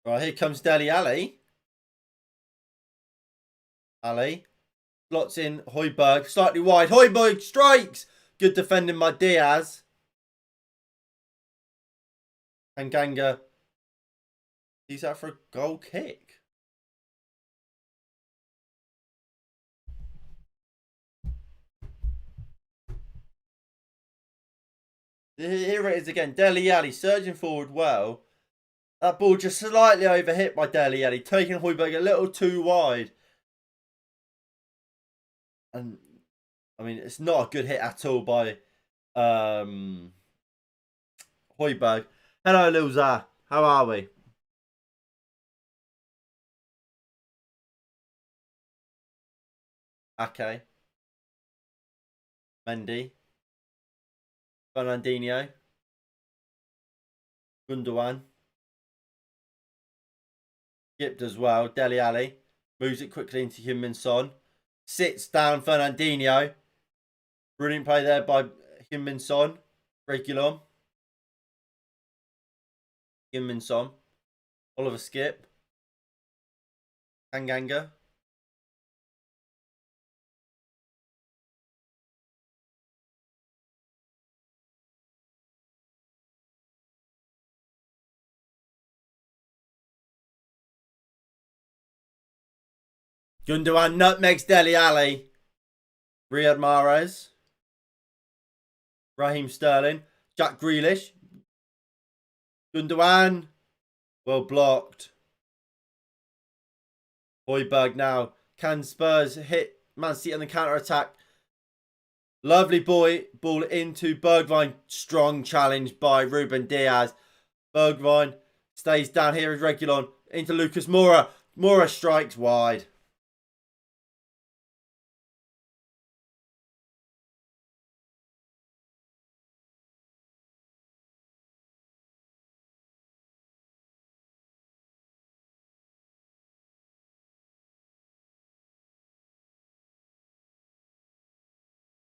A: Right, here comes Dele Alli. Ali. Slots in Højbjerg. Slightly wide. Højbjerg strikes. Good defending by Diaz. And Ganga. He's out for a goal kick. Here it is again. Dele Alli surging forward well. That ball just slightly overhit by Dele Alli, taking Højbjerg a little too wide. And I mean, it's not a good hit at all by Hoiberg. Hello, Lilza. How are we? Okay. Mendy. Fernandinho. Gundogan. Skipped as well. Dele Alli. Moves it quickly into Heung-min Son. Sits down Fernandinho. Brilliant play there by Heung-min Son. Regulon. Heung-min Son. Oliver Skip. Tanganga. Gundogan nutmegs Dele Alli. Riyad Mahrez. Raheem Sterling. Jack Grealish. Gundogan. Well blocked. Hoiberg now. Can Spurs hit Man City on the counter attack? Lovely ball into Bergwijn. Strong challenge by Ruben Diaz. Bergwijn stays down here as Regulon. Into Lucas Moura. Moura strikes wide.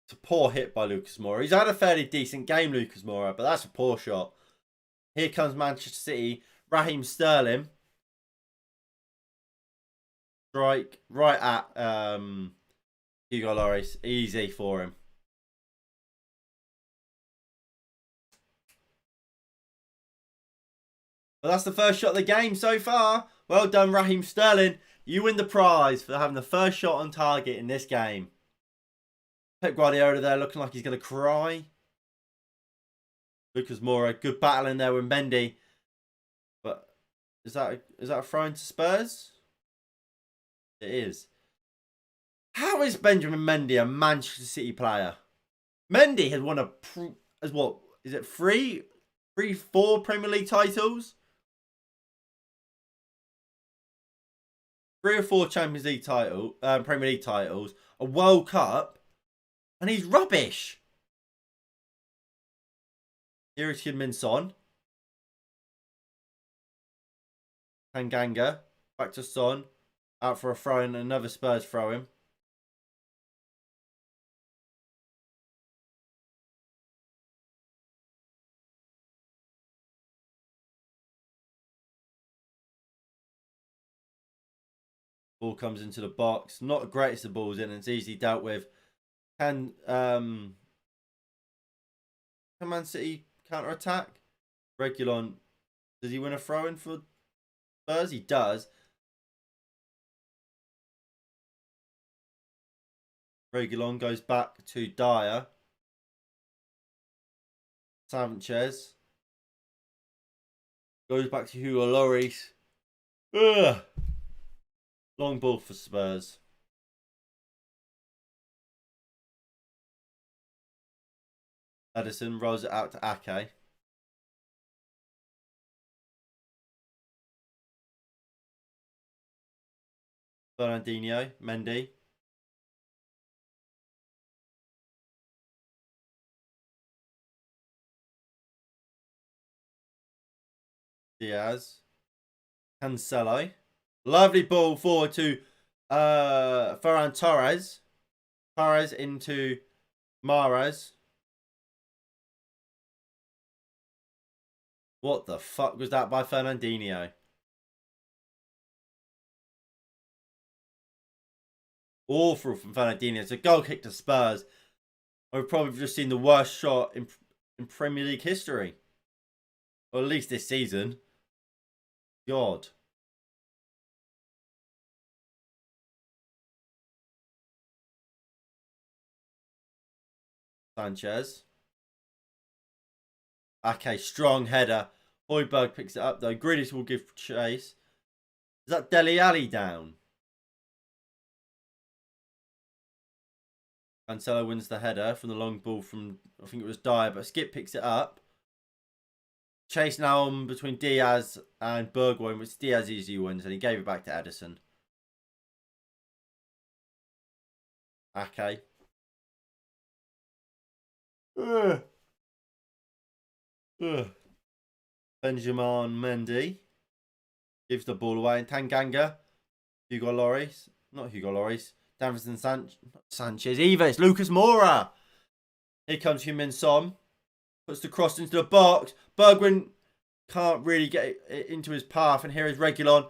A: It's a poor hit by Lucas Moura. He's had a fairly decent game, Lucas Moura, but that's a poor shot. Here comes Manchester City. Raheem Sterling. Strike right at Hugo Lloris. Easy for him. But that's the first shot of the game so far. Well done, Raheem Sterling. You win the prize for having the first shot on target in this game. Pep Guardiola there looking like he's going to cry. Lucas Moura, good battle in there with Mendy. But is that a throw into Spurs? It is. How is Benjamin Mendy a Manchester City player? Mendy has won as what is it? Four Premier League titles, 3 or 4 Champions League Premier League titles, a World Cup, and he's rubbish. Here is Heung-min Son. Tanganga. Back to Son. Out for a throw in, another Spurs throw in. Ball comes into the box. Not the greatest of balls in, and it's easily dealt with. Can Man City counter attack? Regulon, does he win a throw in for Spurs? He does. Regulon goes back to Dyer. Sanchez goes back to Hugo Lloris. Ugh. Long ball for Spurs. Edison rolls it out to Ake. Fernandinho, Mendy. Diaz. Cancelo. Lovely ball forward to Ferran Torres. Torres into Mahrez. What the fuck was that by Fernandinho? Awful from Fernandinho. It's a goal kick to Spurs. I've probably just seen the worst shot in Premier League history. Or at least this season. God. Sanchez. Okay, strong header. Hoiberg picks it up though. Grealish will give chase. Is that Dele Alli down? Cancelo wins the header from the long ball from, I think it was Dyer, but Skip picks it up. Chase now on between Diaz and Bergwijn, which Diaz easily wins, and he gave it back to Edison. Okay. Benjamin Mendy gives the ball away, and Tanganga, Hugo Lloris, not Hugo Lloris, Davinson Sanchez either. It's Lucas Moura. Here comes Heung-min Son. Puts the cross into the box. Bergwijn can't really get it into his path. And here is Reguilon.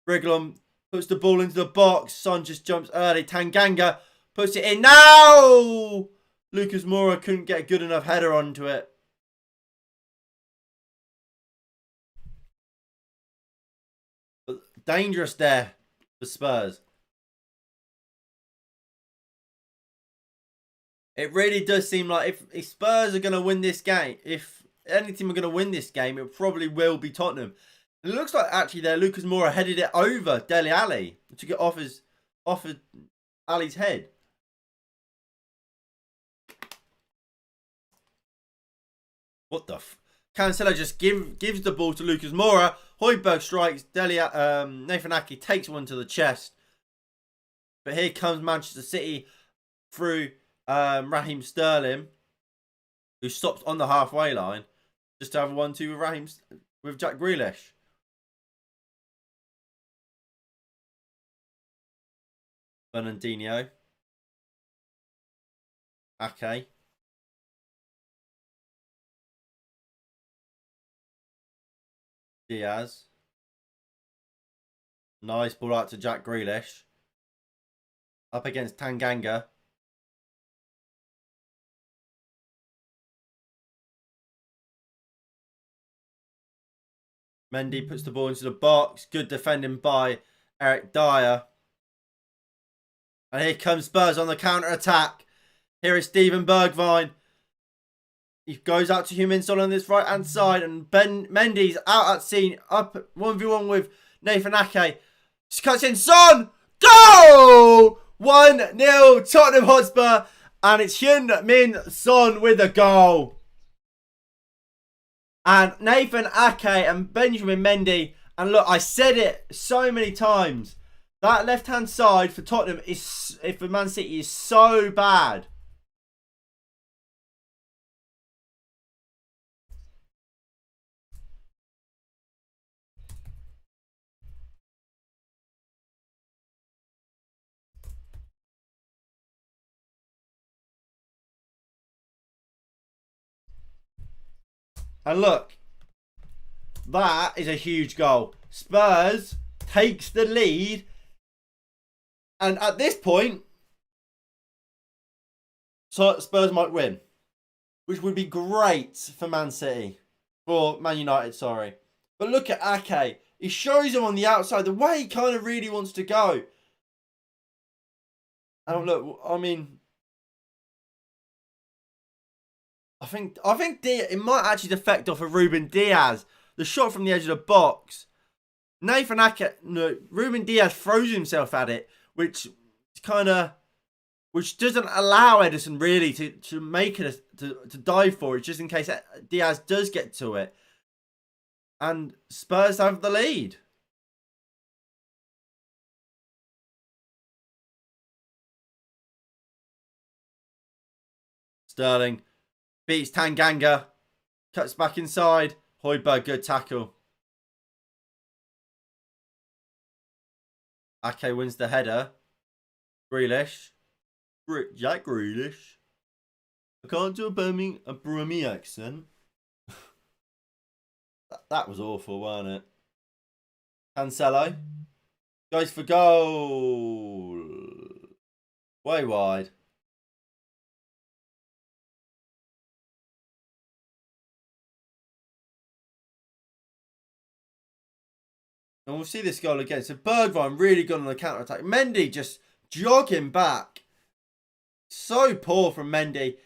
A: Reguilon puts the ball into the box. Son just jumps early. Tanganga puts it in. Now! Lucas Moura couldn't get a good enough header onto it. But dangerous there for Spurs. It really does seem like if Spurs are going to win this game, if any team are going to win this game, it probably will be Tottenham. And it looks like actually there Lucas Moura headed it over Dele Alli to get off Ali's head. What the Cancelo just gives the ball to Lucas Moura. Højbjerg strikes. Nathan Ake takes one to the chest. But here comes Manchester City through Raheem Sterling, who stops on the halfway line just to have a 1-2 with Jack Grealish. Fernandinho. Ake. Diaz. Nice ball out to Jack Grealish. Up against Tanganga. Mendy puts the ball into the box. Good defending by Eric Dyer. And here comes Spurs on the counter-attack. Here is Steven Bergwijn. He goes out to Heung-min Son on this right-hand side. And Mendy's out at scene. Up 1v1 with Nathan Ake. Just cuts in. Son! Goal! 1-0 Tottenham Hotspur. And it's Heung-min Son with a goal. And Nathan Ake and Benjamin Mendy. And look, I said it so many times. That left-hand side for Tottenham for Man City is so bad. And look, that is a huge goal. Spurs takes the lead. And at this point, Spurs might win. Which would be great for Man City. For Man United, sorry. But look at Ake. He shows him on the outside the way he kind of really wants to go. And look, I mean, I think it might actually defect off of Ruben Diaz. The shot from the edge of the box. Nathan Ake, no, Ruben Diaz throws himself at it, which doesn't allow Edison really to make it to dive for it, just in case Diaz does get to it. And Spurs have the lead. Sterling beats Tanganga. Cuts back inside. Højbjerg, good tackle. Ake wins the header. Grealish. Jack Grealish. I can't do a Birmingham accent. That was awful, wasn't it? Cancelo goes for goal. Way wide. And we'll see this goal again. So Bergwijn really good on the counter-attack. Mendy just jogging back. So poor from Mendy.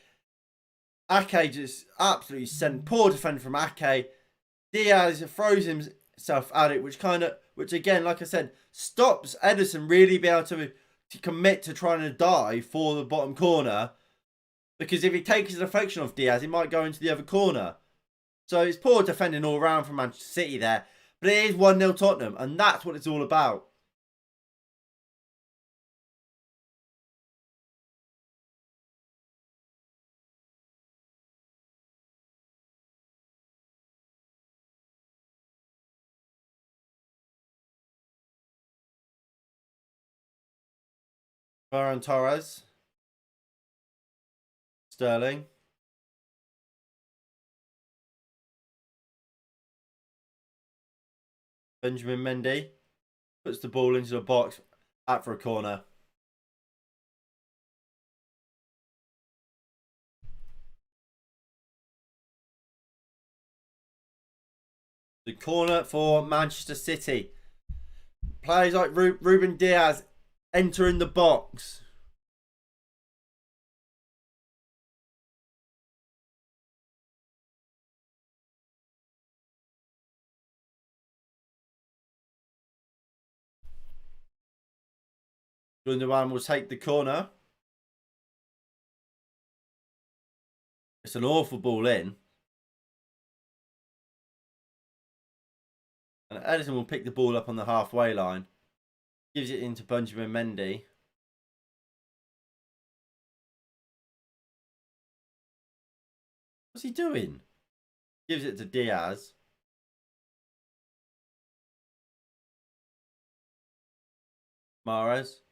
A: Ake just absolutely sent. Poor defender from Ake. Diaz throws himself at it, which again, like I said, stops Edison really being able to commit to trying to dive for the bottom corner, because if he takes his deflection off Diaz, he might go into the other corner. So it's poor defending all round from Manchester City there. But it is 1-0 Tottenham, and that's what it's all about. Ferran Torres. Sterling. Benjamin Mendy puts the ball into the box, out for a corner. The corner for Manchester City. Players like Ruben Diaz entering the box. Gundogan will take the corner. It's an awful ball in. And Edison will pick the ball up on the halfway line. Gives it into Benjamin Mendy. What's he doing? Gives it to Diaz. Mahrez.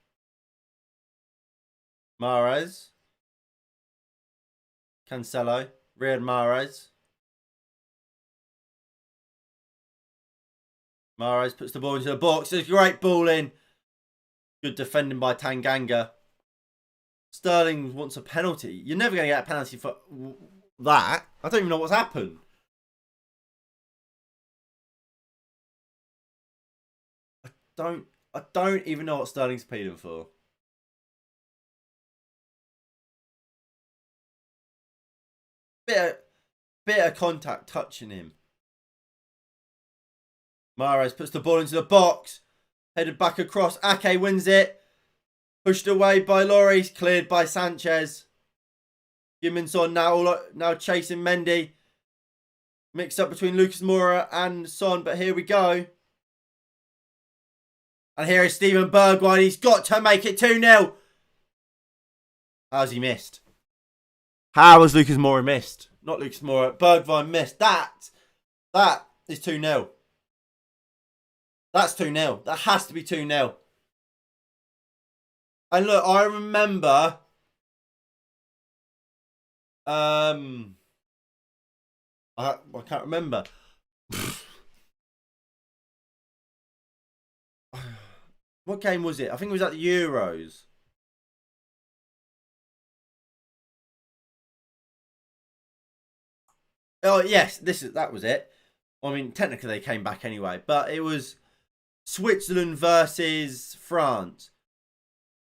A: Cancelo. Riyad Mahrez. Mahrez puts the ball into the box. There's a great ball in. Good defending by Tanganga. Sterling wants a penalty. You're never going to get a penalty for that. I don't even know what's happened. I don't even know what Sterling's pleading for. Bit of contact touching him. Mahrez puts the ball into the box. Headed back across. Ake wins it. Pushed away by Lloris. Cleared by Sanchez. Jiminson now chasing Mendy. Mixed up between Lucas Moura and Son. But here we go. And here is Steven Bergwijn. He's got to make it 2-0. How's he missed? How has Lucas Moura missed? Not Lucas Moura. Bergwijn missed. That is 2-0. That's 2-0. That has to be 2-0. And look, I remember... I can't remember. What game was it? I think it was at the Euros. Oh yes, that was it. I mean, technically they came back anyway, but it was Switzerland versus France.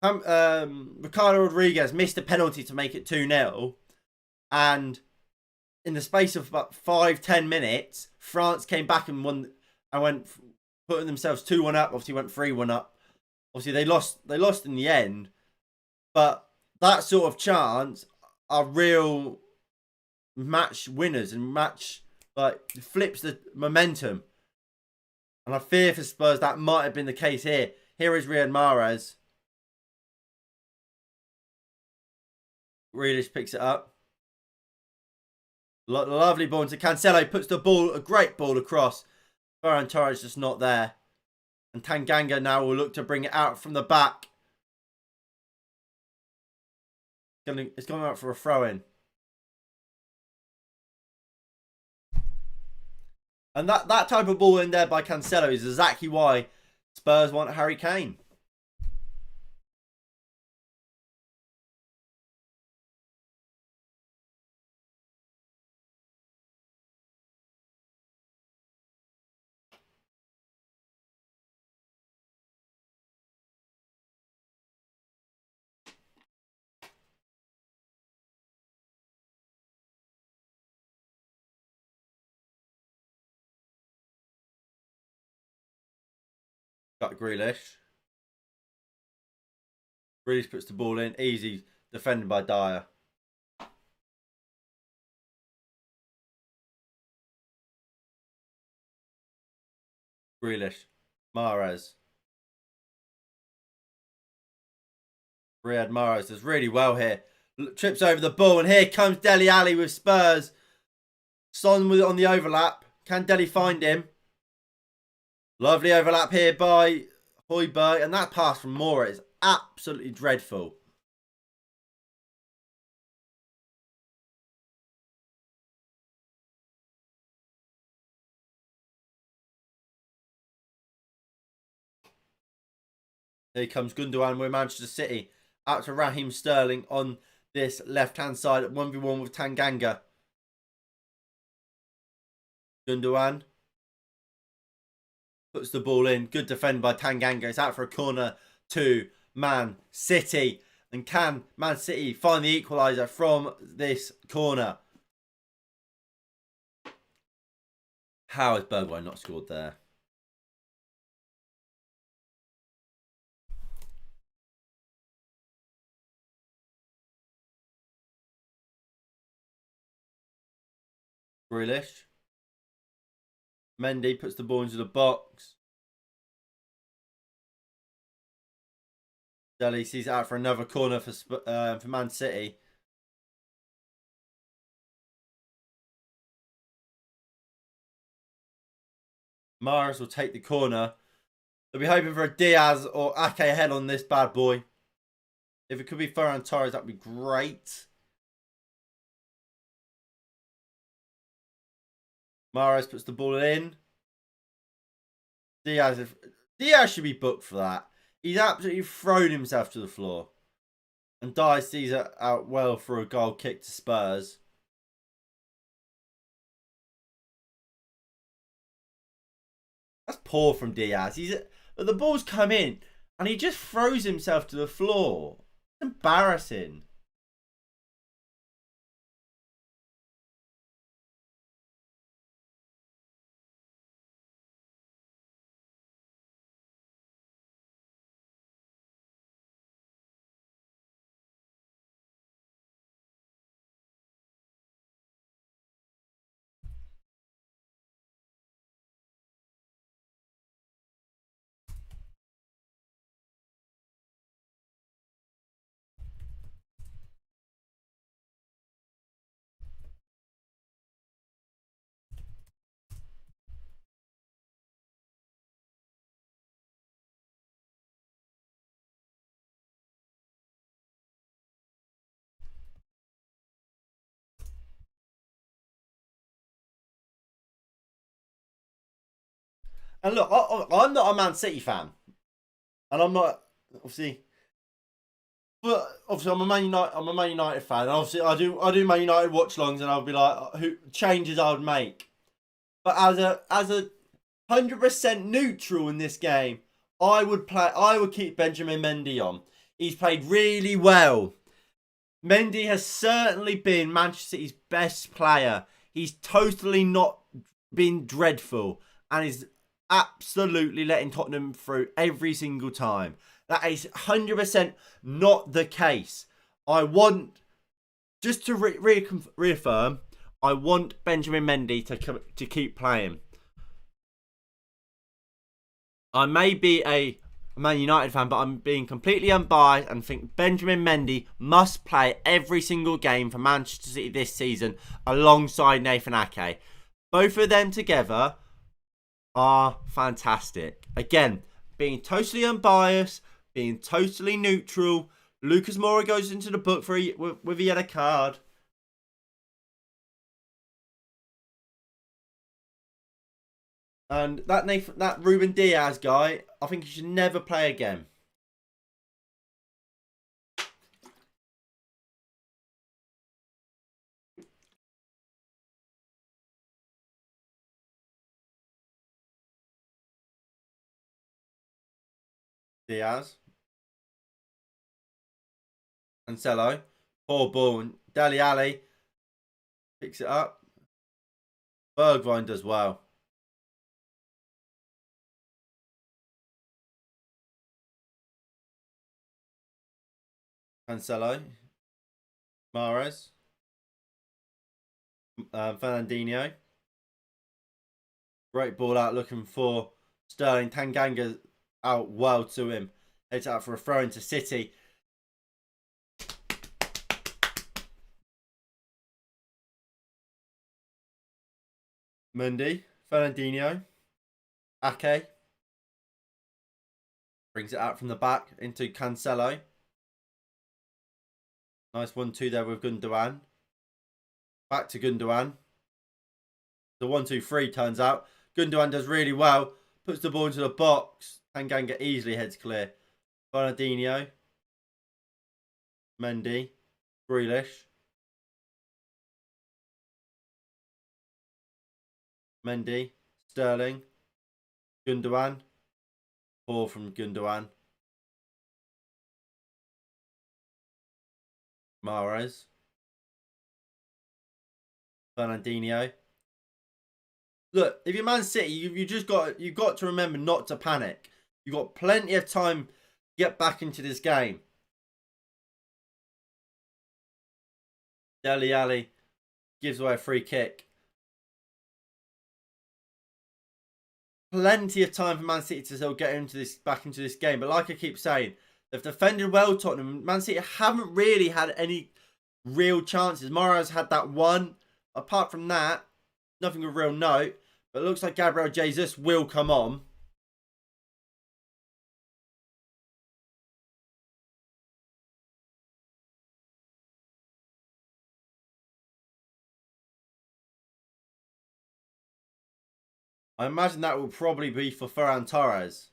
A: Ricardo Rodriguez missed a penalty to make it 2-0, and in the space of about 5-10 minutes, France came back and won and went putting themselves 2-1 up. Obviously, went 3-1 up. Obviously, they lost in the end, but that sort of chance are real match winners and match flips the momentum. And I fear for Spurs that might have been the case here. Here is Riyad Mahrez. Grealish picks it up. Lovely ball into Cancelo. Puts the ball, a great ball across. Ferran Torres just not there. And Tanganga now will look to bring it out from the back. It's going out for a throw-in. And that type of ball in there by Cancelo is exactly why Spurs want Harry Kane. Got Grealish. Grealish puts the ball in. Easy. Defended by Dyer. Grealish. Mahrez. Riyad Mahrez does really well here. Trips over the ball, and here comes Dele Alli with Spurs. Son with it on the overlap. Can Dele find him? Lovely overlap here by Højbjerg, and that pass from Moura is absolutely dreadful. Here comes Gundogan with Manchester City. Out to Raheem Sterling on this left-hand side at 1v1 with Tanganga. Gundogan puts the ball in. Good defend by Tanganga. It's out for a corner to Man City. And can Man City find the equaliser from this corner? How has Bergwijn not scored there? Grealish. Mendy puts the ball into the box. Dele sees it out for another corner for Man City. Mahrez will take the corner. They'll be hoping for a Diaz or Ake ahead on this bad boy. If it could be Ferran Torres, that'd be great. Mahrez puts the ball in. Diaz should be booked for that. He's absolutely thrown himself to the floor. And Dyer sees it out well for a goal kick to Spurs. That's poor from Diaz. The ball's come in and he just throws himself to the floor. It's embarrassing. And look, I'm not a Man City fan. And I'm not, obviously, but obviously I'm a Man United fan. And obviously I do Man United watchalongs, and I'll be like, who changes I would make. But as a 100% neutral in this game, I would keep Benjamin Mendy on. He's played really well. Mendy has certainly been Manchester City's best player. He's totally not been dreadful, and is absolutely letting Tottenham through every single time. That is 100% not the case. I want, just to reaffirm, I want Benjamin Mendy to keep playing. I may be a Man United fan, but I'm being completely unbiased and think Benjamin Mendy must play every single game for Manchester City this season alongside Nathan Ake. Both of them together are fantastic. Again, being totally unbiased, being totally neutral. Lucas Moura goes into the book with a yellow card. And that Ruben Diaz guy, I think he should never play again. Diaz. Cancelo. Poor ball. Dele Alli picks it up. Bergwijn does well. Cancelo. Mahrez. Fernandinho. Great ball out looking for Sterling. Tanganga out well to him. Heads out for a throw into City. Mendy. Fernandinho. Ake. Brings it out from the back into Cancelo. Nice 1-2 there with Gundogan. Back to Gundogan. The 1-2-3 turns out. Gundogan does really well. Puts the ball into the box. Tanganga easily heads clear. Fernandinho. Mendy. Grealish. Mendy. Sterling. Gundogan. Ball from Gundogan. Mahrez. Fernandinho. Look, if you're Man City, you've got to remember not to panic. You've got plenty of time to get back into this game. Dele Alli gives away a free kick. Plenty of time for Man City to still get back into this game. But like I keep saying, they've defended well, Tottenham. Man City haven't really had any real chances. Mahrez had that one. Apart from that, nothing of real note. But it looks like Gabriel Jesus will come on. I imagine that will probably be for Ferran Torres.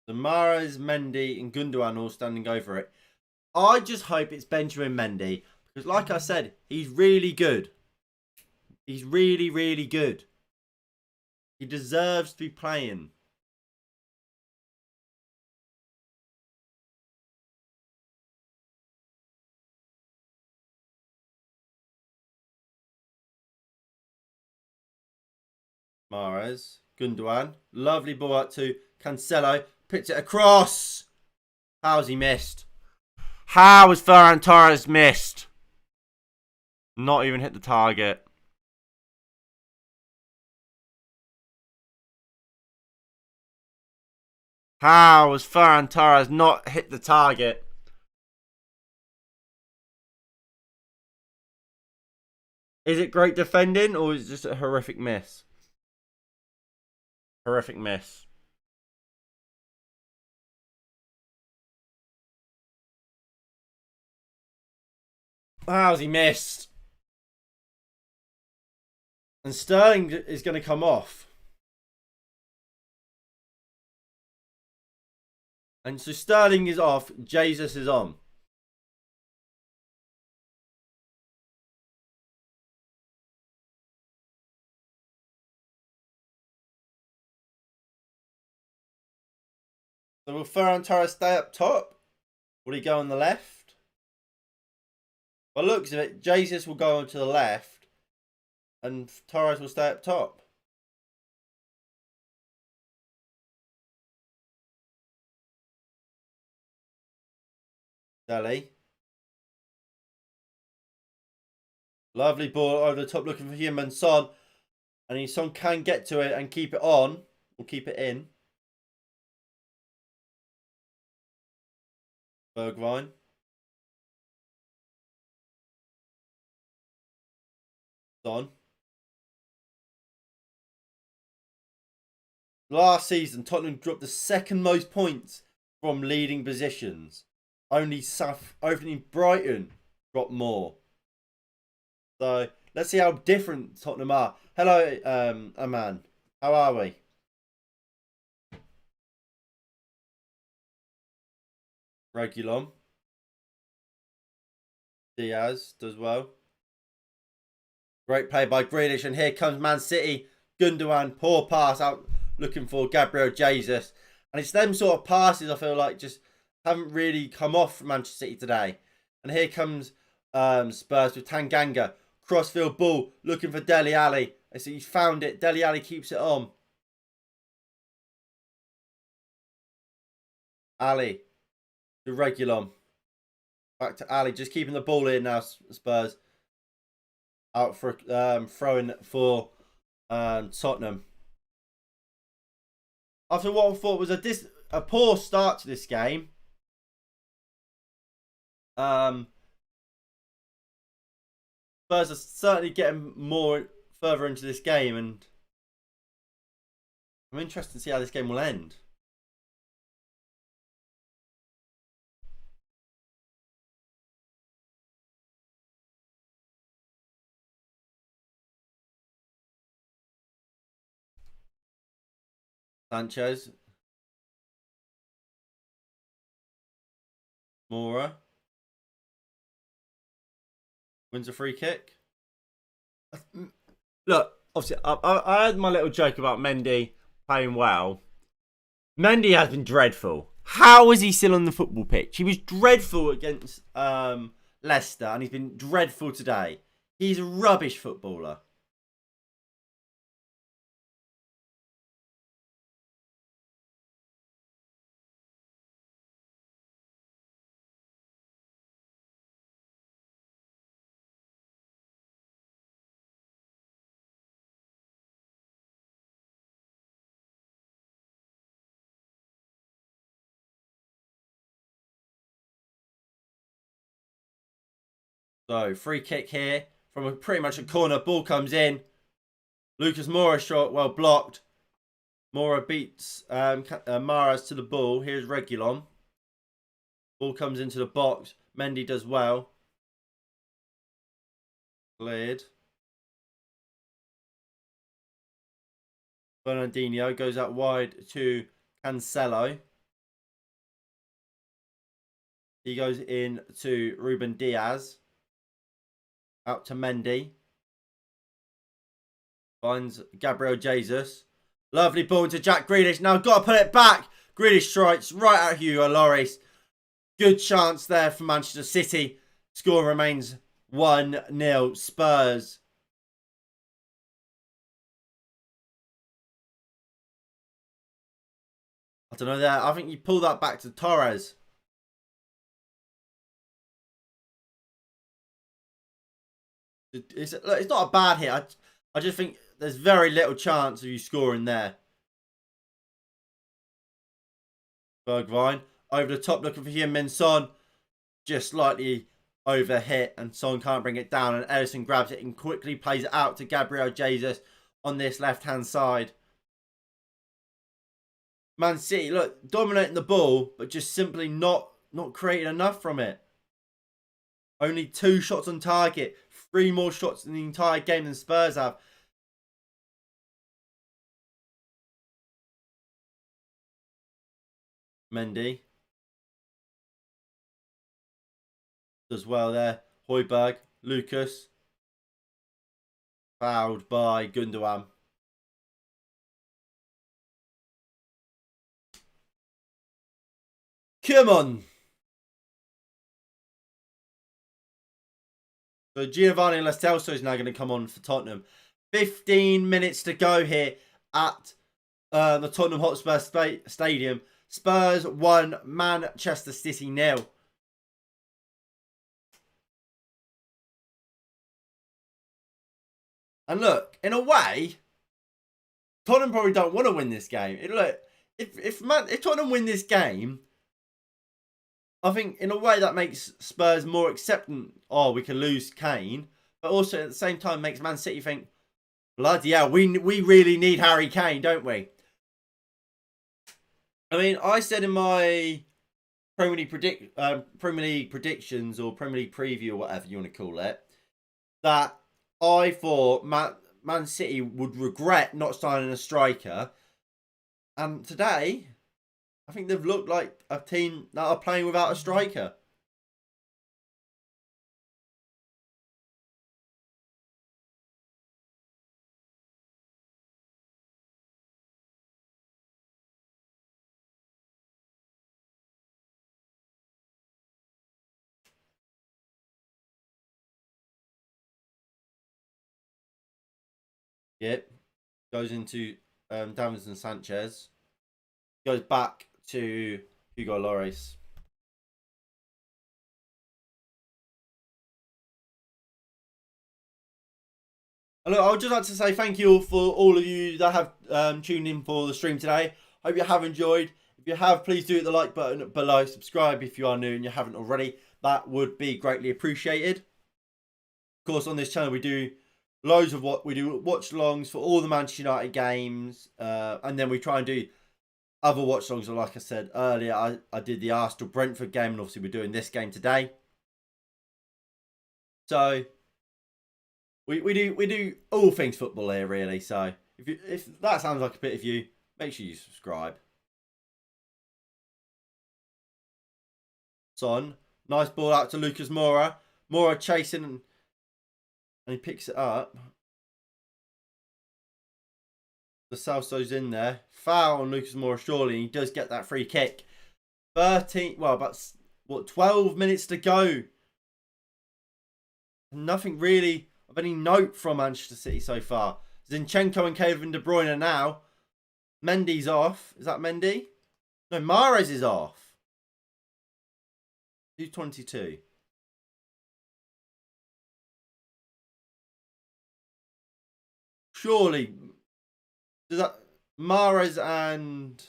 A: The Mahrez, Mendy and Gundogan all standing over it. I just hope it's Benjamin Mendy. Because like I said, he's really good. He's really, really good. He deserves to be playing. Mahrez, Gundogan. Lovely ball out to Cancelo. Puts it across. How's he missed? How has Ferran Torres missed? Not even hit the target. How has Ferran Torres not hit the target? Is it great defending or is it just a horrific miss? Horrific miss. How's he missed? And Sterling is going to come off. And so Sterling is off. Jesus is on. So will Ferran Torres stay up top? Will he go on the left? By the looks of it, Jesus will go on to the left. And Torres will stay up top. Dele. Lovely ball over the top looking for him and Son. And Son can get to it and keep it on. Or keep it in. Bergwijn. Son. Last season, Tottenham dropped the second most points from leading positions. Only Brighton got more. So let's see how different Tottenham are. Hello, Aman. How are we? Regulon. Diaz does well. Great play by Grealish, and here comes Man City. Gundogan, poor pass out looking for Gabriel Jesus. And it's them sort of passes I feel like just haven't really come off from Manchester City today. And here comes Spurs with Tanganga. Crossfield ball looking for Dele Alli. I see he's found it. Dele Alli keeps it on. Ali to Regulon. Back to Ali. Just keeping the ball in now, Spurs. Out for throwing for Tottenham. After what I thought was a poor start to this game. Spurs are certainly getting more further into this game, and I'm interested to see how this game will end. Sanchez. Mora. Wins a free kick. Look, obviously, I had my little joke about Mendy playing well. Mendy has been dreadful. How is he still on the football pitch? He was dreadful against Leicester, and he's been dreadful today. He's a rubbish footballer. So, free kick here from pretty much a corner. Ball comes in. Lucas Moura shot, well blocked. Moura beats Mahrez to the ball. Here's Regulon. Ball comes into the box. Mendy does well. Cleared. Bernardinho goes out wide to Cancelo. He goes in to Ruben Diaz. Out to Mendy. Finds Gabriel Jesus. Lovely ball to Jack Grealish. Now got to put it back. Grealish strikes right at Hugo Lloris. Good chance there for Manchester City. Score remains 1-0 Spurs. I don't know there. I think you pull that back to Torres. It's not a bad hit. I just think there's very little chance of you scoring there. Bergwijn over the top looking for Heung-min Son. Just slightly over hit and Son can't bring it down, and Ederson grabs it and quickly plays it out to Gabriel Jesus on this left hand side. Man City, look, dominating the ball, but just simply not creating enough from it. Only 2 shots on target. 3 more shots in the entire game than Spurs have. Mendy does well there. Højbjerg, Lucas. Fouled by Gundogan. Come on. So Giovanni Lo Celso is now going to come on for Tottenham. 15 minutes to go here at the Tottenham Hotspur Stadium. Spurs 1, Manchester City 0. And look, in a way, Tottenham probably don't want to win this game. If Tottenham win this game, I think in a way that makes Spurs more acceptant. Oh, we can lose Kane, but also at the same time makes Man City think, bloody hell, we really need Harry Kane, don't we? I mean, I said in my Premier League predictions or Premier League preview or whatever you want to call it, that I thought Man City would regret not signing a striker, and today I think they've looked like a team that are playing without a striker. Skip. Goes into Davinson Sanchez. Goes back to Hugo Lloris. Look, I would just like to say thank you for all of you that have tuned in for the stream today. Hope you have enjoyed. If you have, please do hit the like button below. Subscribe if you are new and you haven't already. That would be greatly appreciated. Of course, on this channel we do loads of what we do watch-alongs for all the Manchester United games, and then we try and do other watch-alongs. Like I said earlier, I did the Arsenal-Brentford game, and obviously we're doing this game today. So we do all things football here, really. So if that sounds like a bit of you, make sure you subscribe. Son, nice ball out to Lucas Moura. Moura chasing and he picks it up. The Salso's in there. Foul on Lucas Moura surely. And he does get that free kick. 12 minutes to go. Nothing really of any note from Manchester City so far. Zinchenko and Kevin De Bruyne now. Mendy's off. Is that Mendy? No, Mahrez is off. Who's 22? Surely. Does that Mahrez and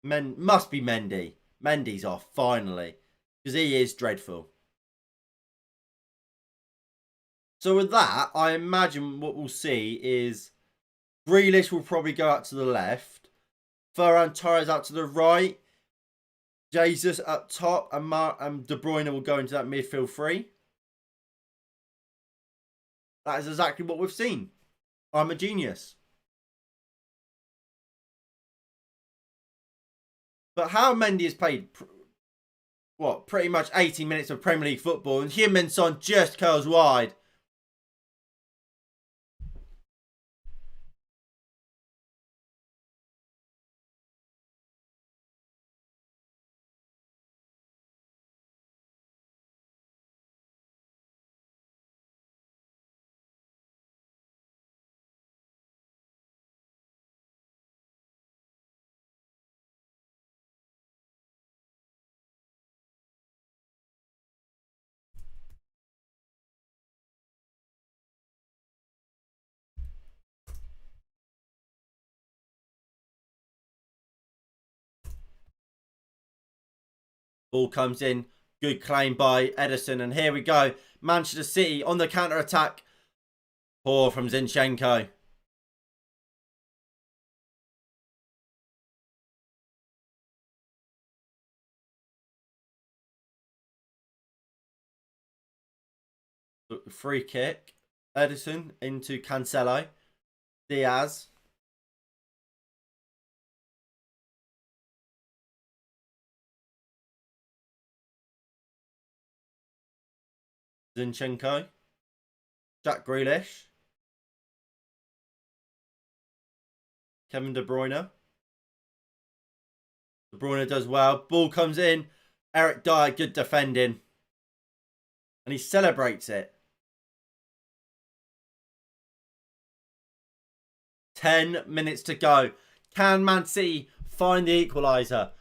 A: must be Mendy. Mendy's off finally. Because he is dreadful. So with that, I imagine what we'll see is Grealish will probably go out to the left. Ferran Torres out to the right. Jesus up top. And De Bruyne will go into that midfield three. That is exactly what we've seen. I'm a genius. But how Mendy has played, what, pretty much 80 minutes of Premier League football. And Heung-min Son just curls wide. Ball comes in. Good claim by Ederson. And here we go. Manchester City on the counter-attack. Poor from Zinchenko. Free kick. Ederson into Cancelo. Diaz. Zinchenko. Jack Grealish. Kevin De Bruyne. De Bruyne does well. Ball comes in. Eric Dyer, good defending. And he celebrates it. 10 minutes to go. Can Man City find the equaliser?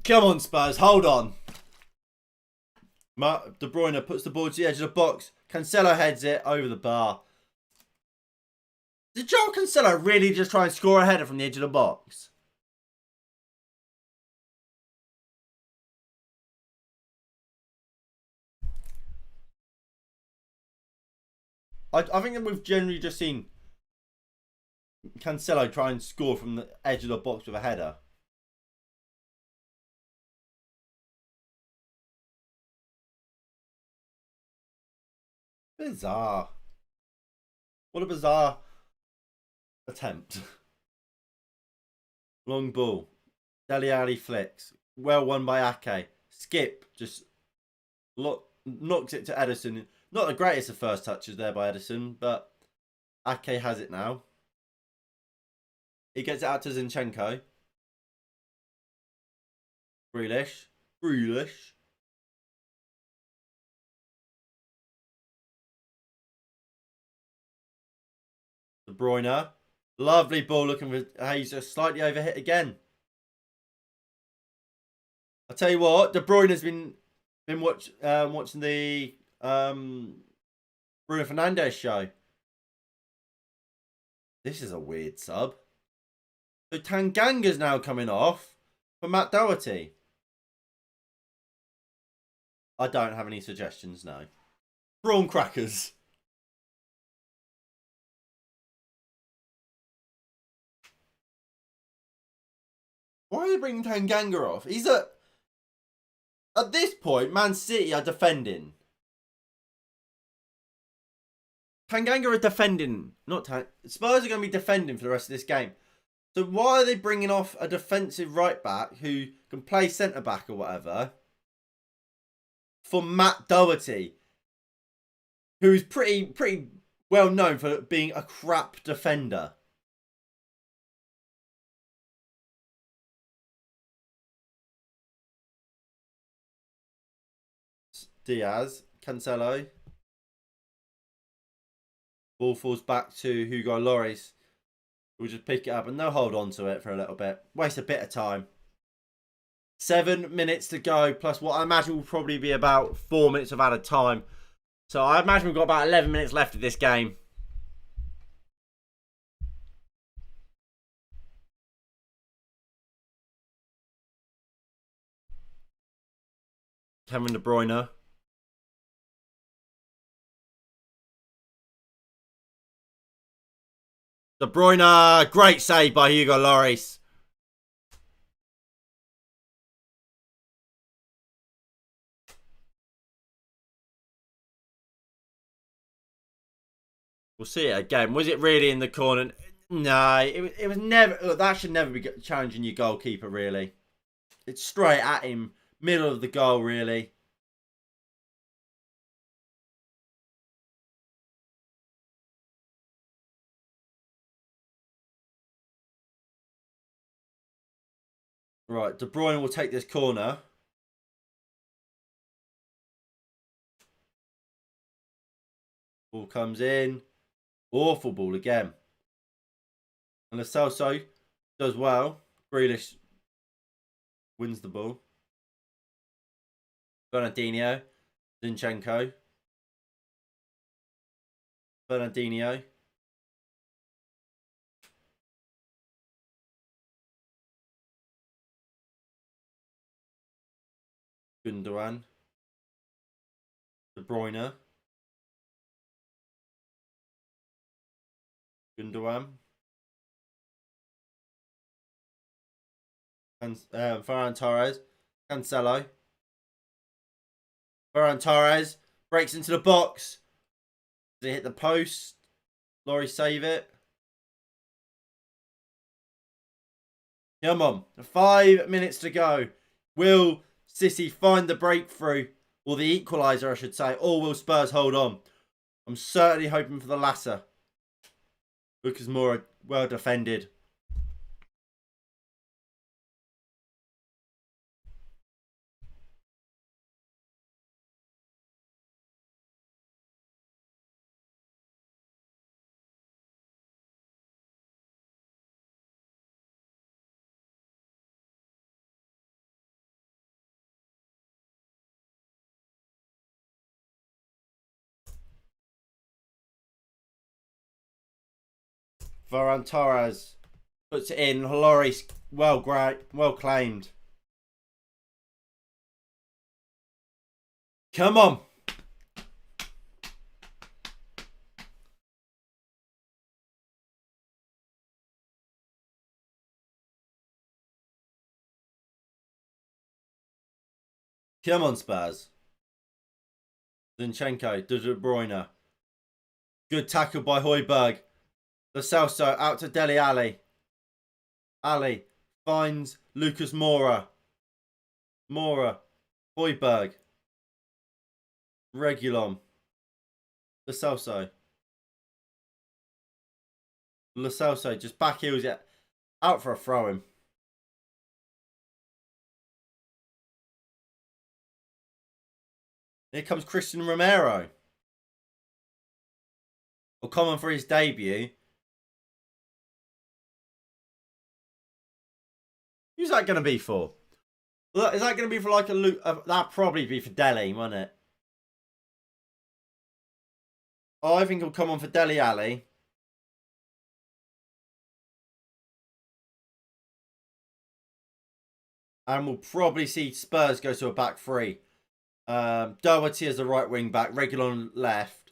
A: Come on, Spurs. Hold on. De Bruyne puts the ball to the edge of the box. Cancelo heads it over the bar. Did João Cancelo really just try and score a header from the edge of the box? I think that we've generally just seen Cancelo try and score from the edge of the box with a header. Bizarre. What a bizarre attempt. Long ball. Dele Alli flicks. Well won by Ake. Skip just knocks it to Ederson. Not the greatest of first touches there by Ederson, but Ake has it now. He gets it out to Zinchenko. Grealish. Grealish. De Bruyne. Lovely ball looking for Jesus. Slightly overhit again. I tell you what, De Bruyne has been watching the Bruno Fernandes show. This is a weird sub. So Tanganga's now coming off for Matt Doherty. I don't have any suggestions, no. Prawn crackers. Why are they bringing Tanganga off? He's at this point, Man City are defending. Tanganga are defending. Spurs are going to be defending for the rest of this game. So why are they bringing off a defensive right back who can play centre back or whatever for Matt Doherty, who's pretty well known for being a crap defender? Diaz, Cancelo. Ball falls back to Hugo Lloris. We'll just pick it up and they'll hold on to it for a little bit. Waste a bit of time. 7 minutes to go, plus what I imagine will probably be about 4 minutes of added time. So I imagine we've got about 11 minutes left of this game. Kevin De Bruyne. De Bruyne, great save by Hugo Lloris. We'll see it again. Was it really in the corner? No, it was never. Look, that should never be challenging your goalkeeper, really. It's straight at him, middle of the goal, really. Right, De Bruyne will take this corner. Ball comes in. Awful ball again. And Lo Celso does well. Grealish wins the ball. Bernardinho. Zinchenko. Bernardinho. Gundogan. De Bruyne. Gundogan. Ferran Torres. Cancelo. Ferran Torres breaks into the box. Does it hit the post? Laurie save it. Come on. 5 minutes to go. Will City find the breakthrough? Or the equaliser, I should say. Or will Spurs hold on? I'm certainly hoping for the latter. Lucas Moura, well defended. Ferran Torres puts it in. Lloris, well claimed. Come on. Come on, Spurs. Zinchenko, De Bruyne. Good tackle by Højbjerg. Lo Celso out to Dele Alli. Ali finds Lucas Moura. Moura. Højbjerg. Reguilon. Lo Celso. Lo Celso just back heels it out for a throw in. Here comes Christian Romero. Or common for his debut. Who's that going to be for? Is that going to be for like a loot? That'd probably be for Delhi, wouldn't it? Oh, I think he'll come on for Dele Alli. And we'll probably see Spurs go to a back three. Doherty as the right wing back, Reguilon left.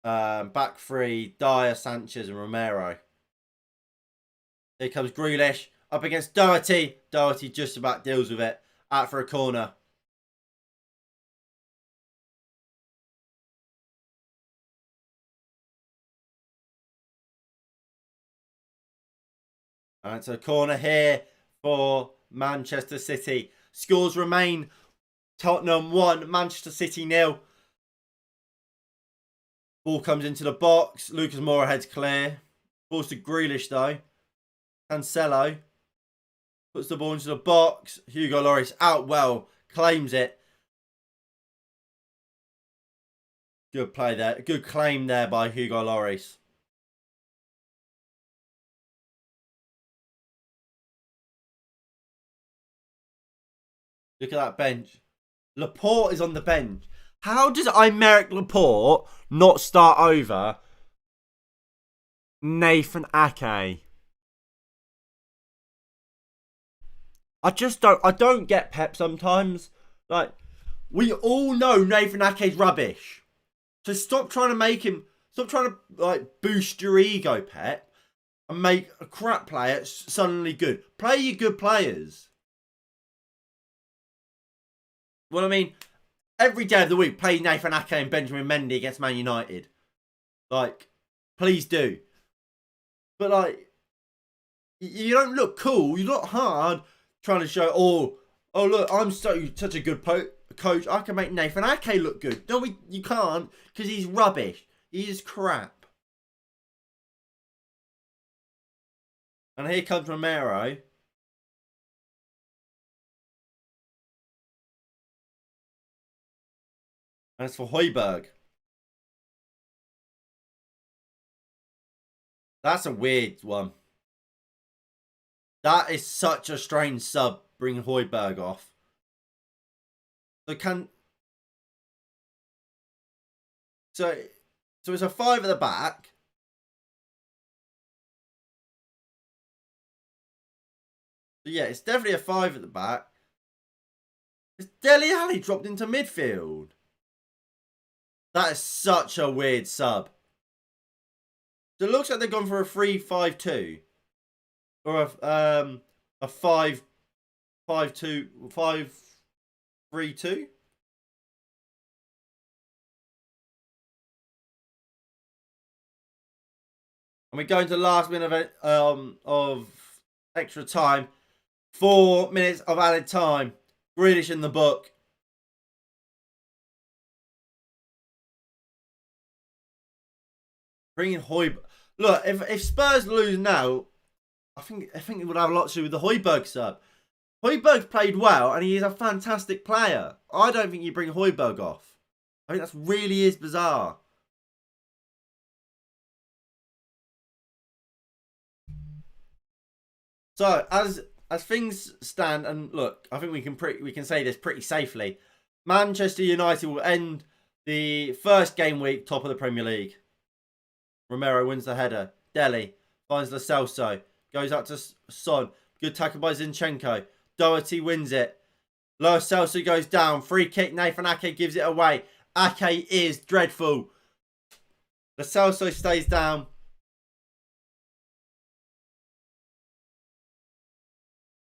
A: Back three, Dyer, Sanchez, and Romero. Here comes Grealish up against Doherty. Doherty just about deals with it. Out for a corner. And it's a corner here for Manchester City. Scores remain Tottenham 1, Manchester City 0. Ball comes into the box. Lucas Moura heads clear. Balls to Grealish though. Cancelo puts the ball into the box. Hugo Lloris out well. Claims it. Good play there. Good claim there by Hugo Lloris. Look at that bench. Laporte is on the bench. How does Aymeric Laporte not start over Nathan Ake? I don't get Pep sometimes. Like, we all know Nathan Ake's rubbish. So stop trying to make him, stop trying to like boost your ego, Pep, and make a crap player suddenly good. Play your good players. Well, I mean, every day of the week, play Nathan Ake and Benjamin Mendy against Man United. Like, please do. But like, you don't look cool. You look hard trying to show, oh look, I'm such a good coach. I can make Nathan Ake look good. No, you can't, because he's rubbish. He is crap. And here comes Romero. And it's for Højbjerg. That's a weird one. That is such a strange sub, bringing Højbjerg off. So it's a 5 at the back. So yeah, it's definitely a 5 at the back. It's Dele Alli dropped into midfield. That is such a weird sub. So it looks like they've gone for a 3-5-2. Or a 5-5-2, 5-3-2. And we go into the last minute of extra time. 4 minutes of added time. Grealish in the book. Bringing Højbjerg. Look, if Spurs lose now, I think it would have a lot to do with the Højbjerg sub. Højbjerg's played well, and he is a fantastic player. I don't think you bring Højbjerg off. I think that really is bizarre. So as things stand, and look, I think we can say this pretty safely. Manchester United will end the first game week top of the Premier League. Romero wins the header. Dele finds Lo Celso. Goes out to Son. Good tackle by Zinchenko. Doherty wins it. Lo Celso goes down. Free kick. Nathan Ake gives it away. Ake is dreadful. Lo Celso stays down.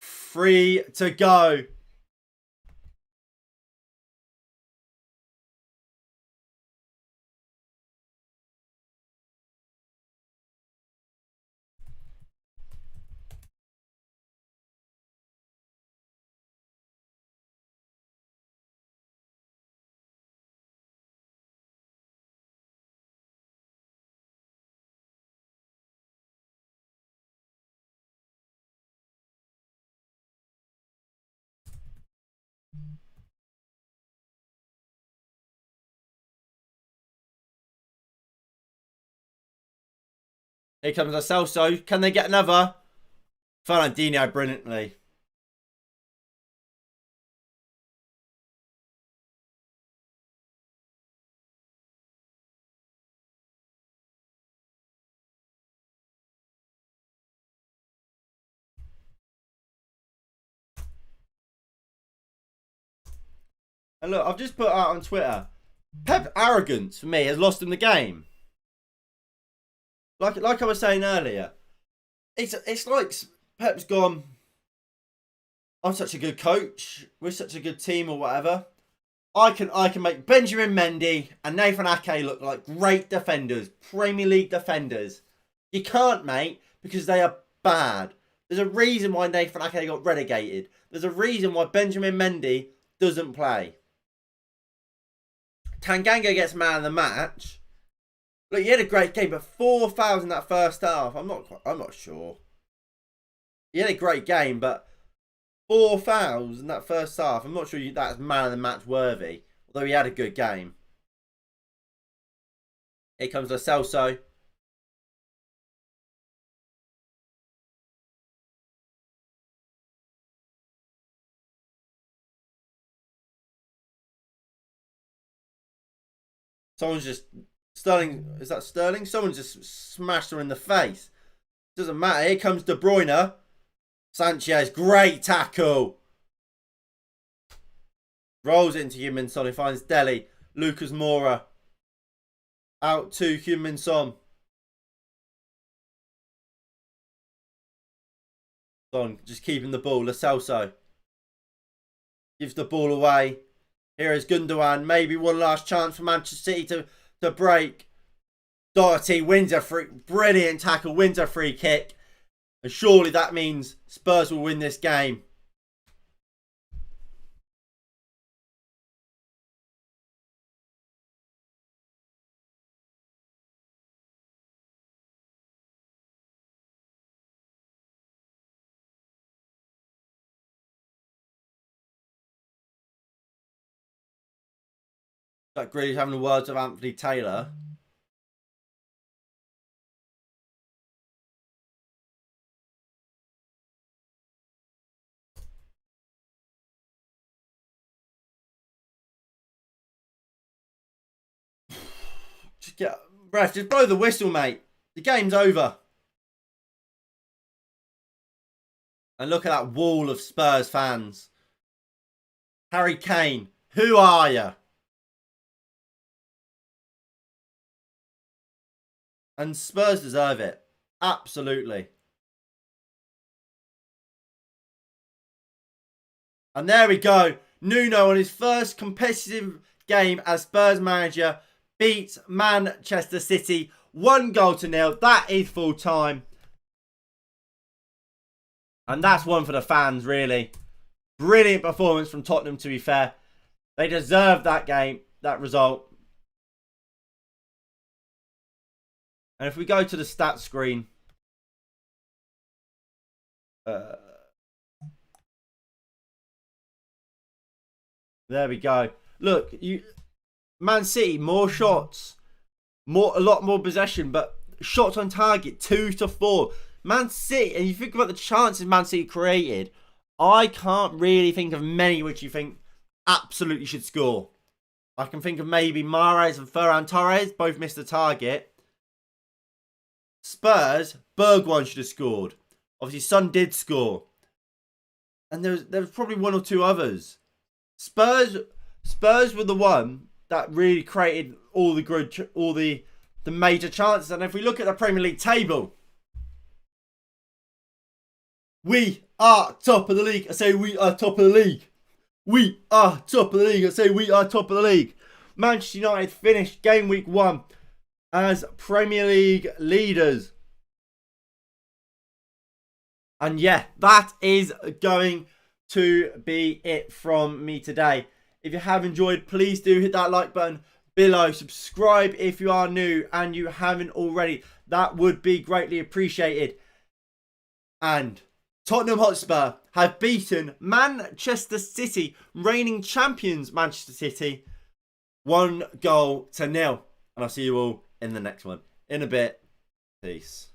A: Free to go. Here comes Lo Celso. Can they get another? Fernandinho brilliantly. And look, I've just put out on Twitter, Pep's arrogance for me has lost him the game. Like I was saying earlier, it's like Pep's gone, I'm such a good coach, we're such a good team or whatever. I can make Benjamin Mendy and Nathan Ake look like great defenders, Premier League defenders. You can't, mate, because they are bad. There's a reason why Nathan Ake got relegated. There's a reason why Benjamin Mendy doesn't play. Tanganga gets man of the match. Look, he had a great game, but 4 fouls in that first half. I'm not sure. He had a great game, but 4 fouls in that first half. I'm not sure that's man of the match worthy. Although he had a good game. Here comes Lo Celso. Someone's just... Sterling... Is that Sterling? Someone just smashed her in the face. Doesn't matter. Here comes De Bruyne. Sanchez. Great tackle. Rolls into Heung-min Son. He finds Dele. Lucas Moura. Out to Heung-min Son. Son just keeping the ball. Lo Celso. Gives the ball away. Here is Gundogan. Maybe one last chance for Manchester City to break. Doherty wins a free... Brilliant tackle. Wins a free kick. And surely that means Spurs will win this game. Like Grealish having the words of Anthony Taylor. Just blow the whistle, mate. The game's over. And look at that wall of Spurs fans. Harry Kane, who are you? And Spurs deserve it. Absolutely. And there we go. Nuno on his first competitive game as Spurs manager beats Manchester City 1-0. That is full time. And that's one for the fans, really. Brilliant performance from Tottenham, to be fair. They deserved that game, that result. And if we go to the stats screen. There we go. Look, Man City, more shots. A lot more possession, but shots on target, 2 to 4. Man City, and you think about the chances Man City created, I can't really think of many which you think absolutely should score. I can think of maybe Mahrez and Ferran Torres, both missed the target. Spurs, Bergwijn should have scored. Obviously, Son did score. And there was probably one or two others. Spurs were the one that really created all the major chances. And if we look at the Premier League table, we are top of the league. I say we are top of the league. We are top of the league. I say we are top of the league. Manchester United finished game week 1 as Premier League leaders. And yeah, that is going to be it from me today. If you have enjoyed, please do hit that like button below. Subscribe if you are new and you haven't already. That would be greatly appreciated. And Tottenham Hotspur have beaten Manchester City, reigning champions Manchester City, 1-0. And I'll see you all in the next one. In a bit. Peace.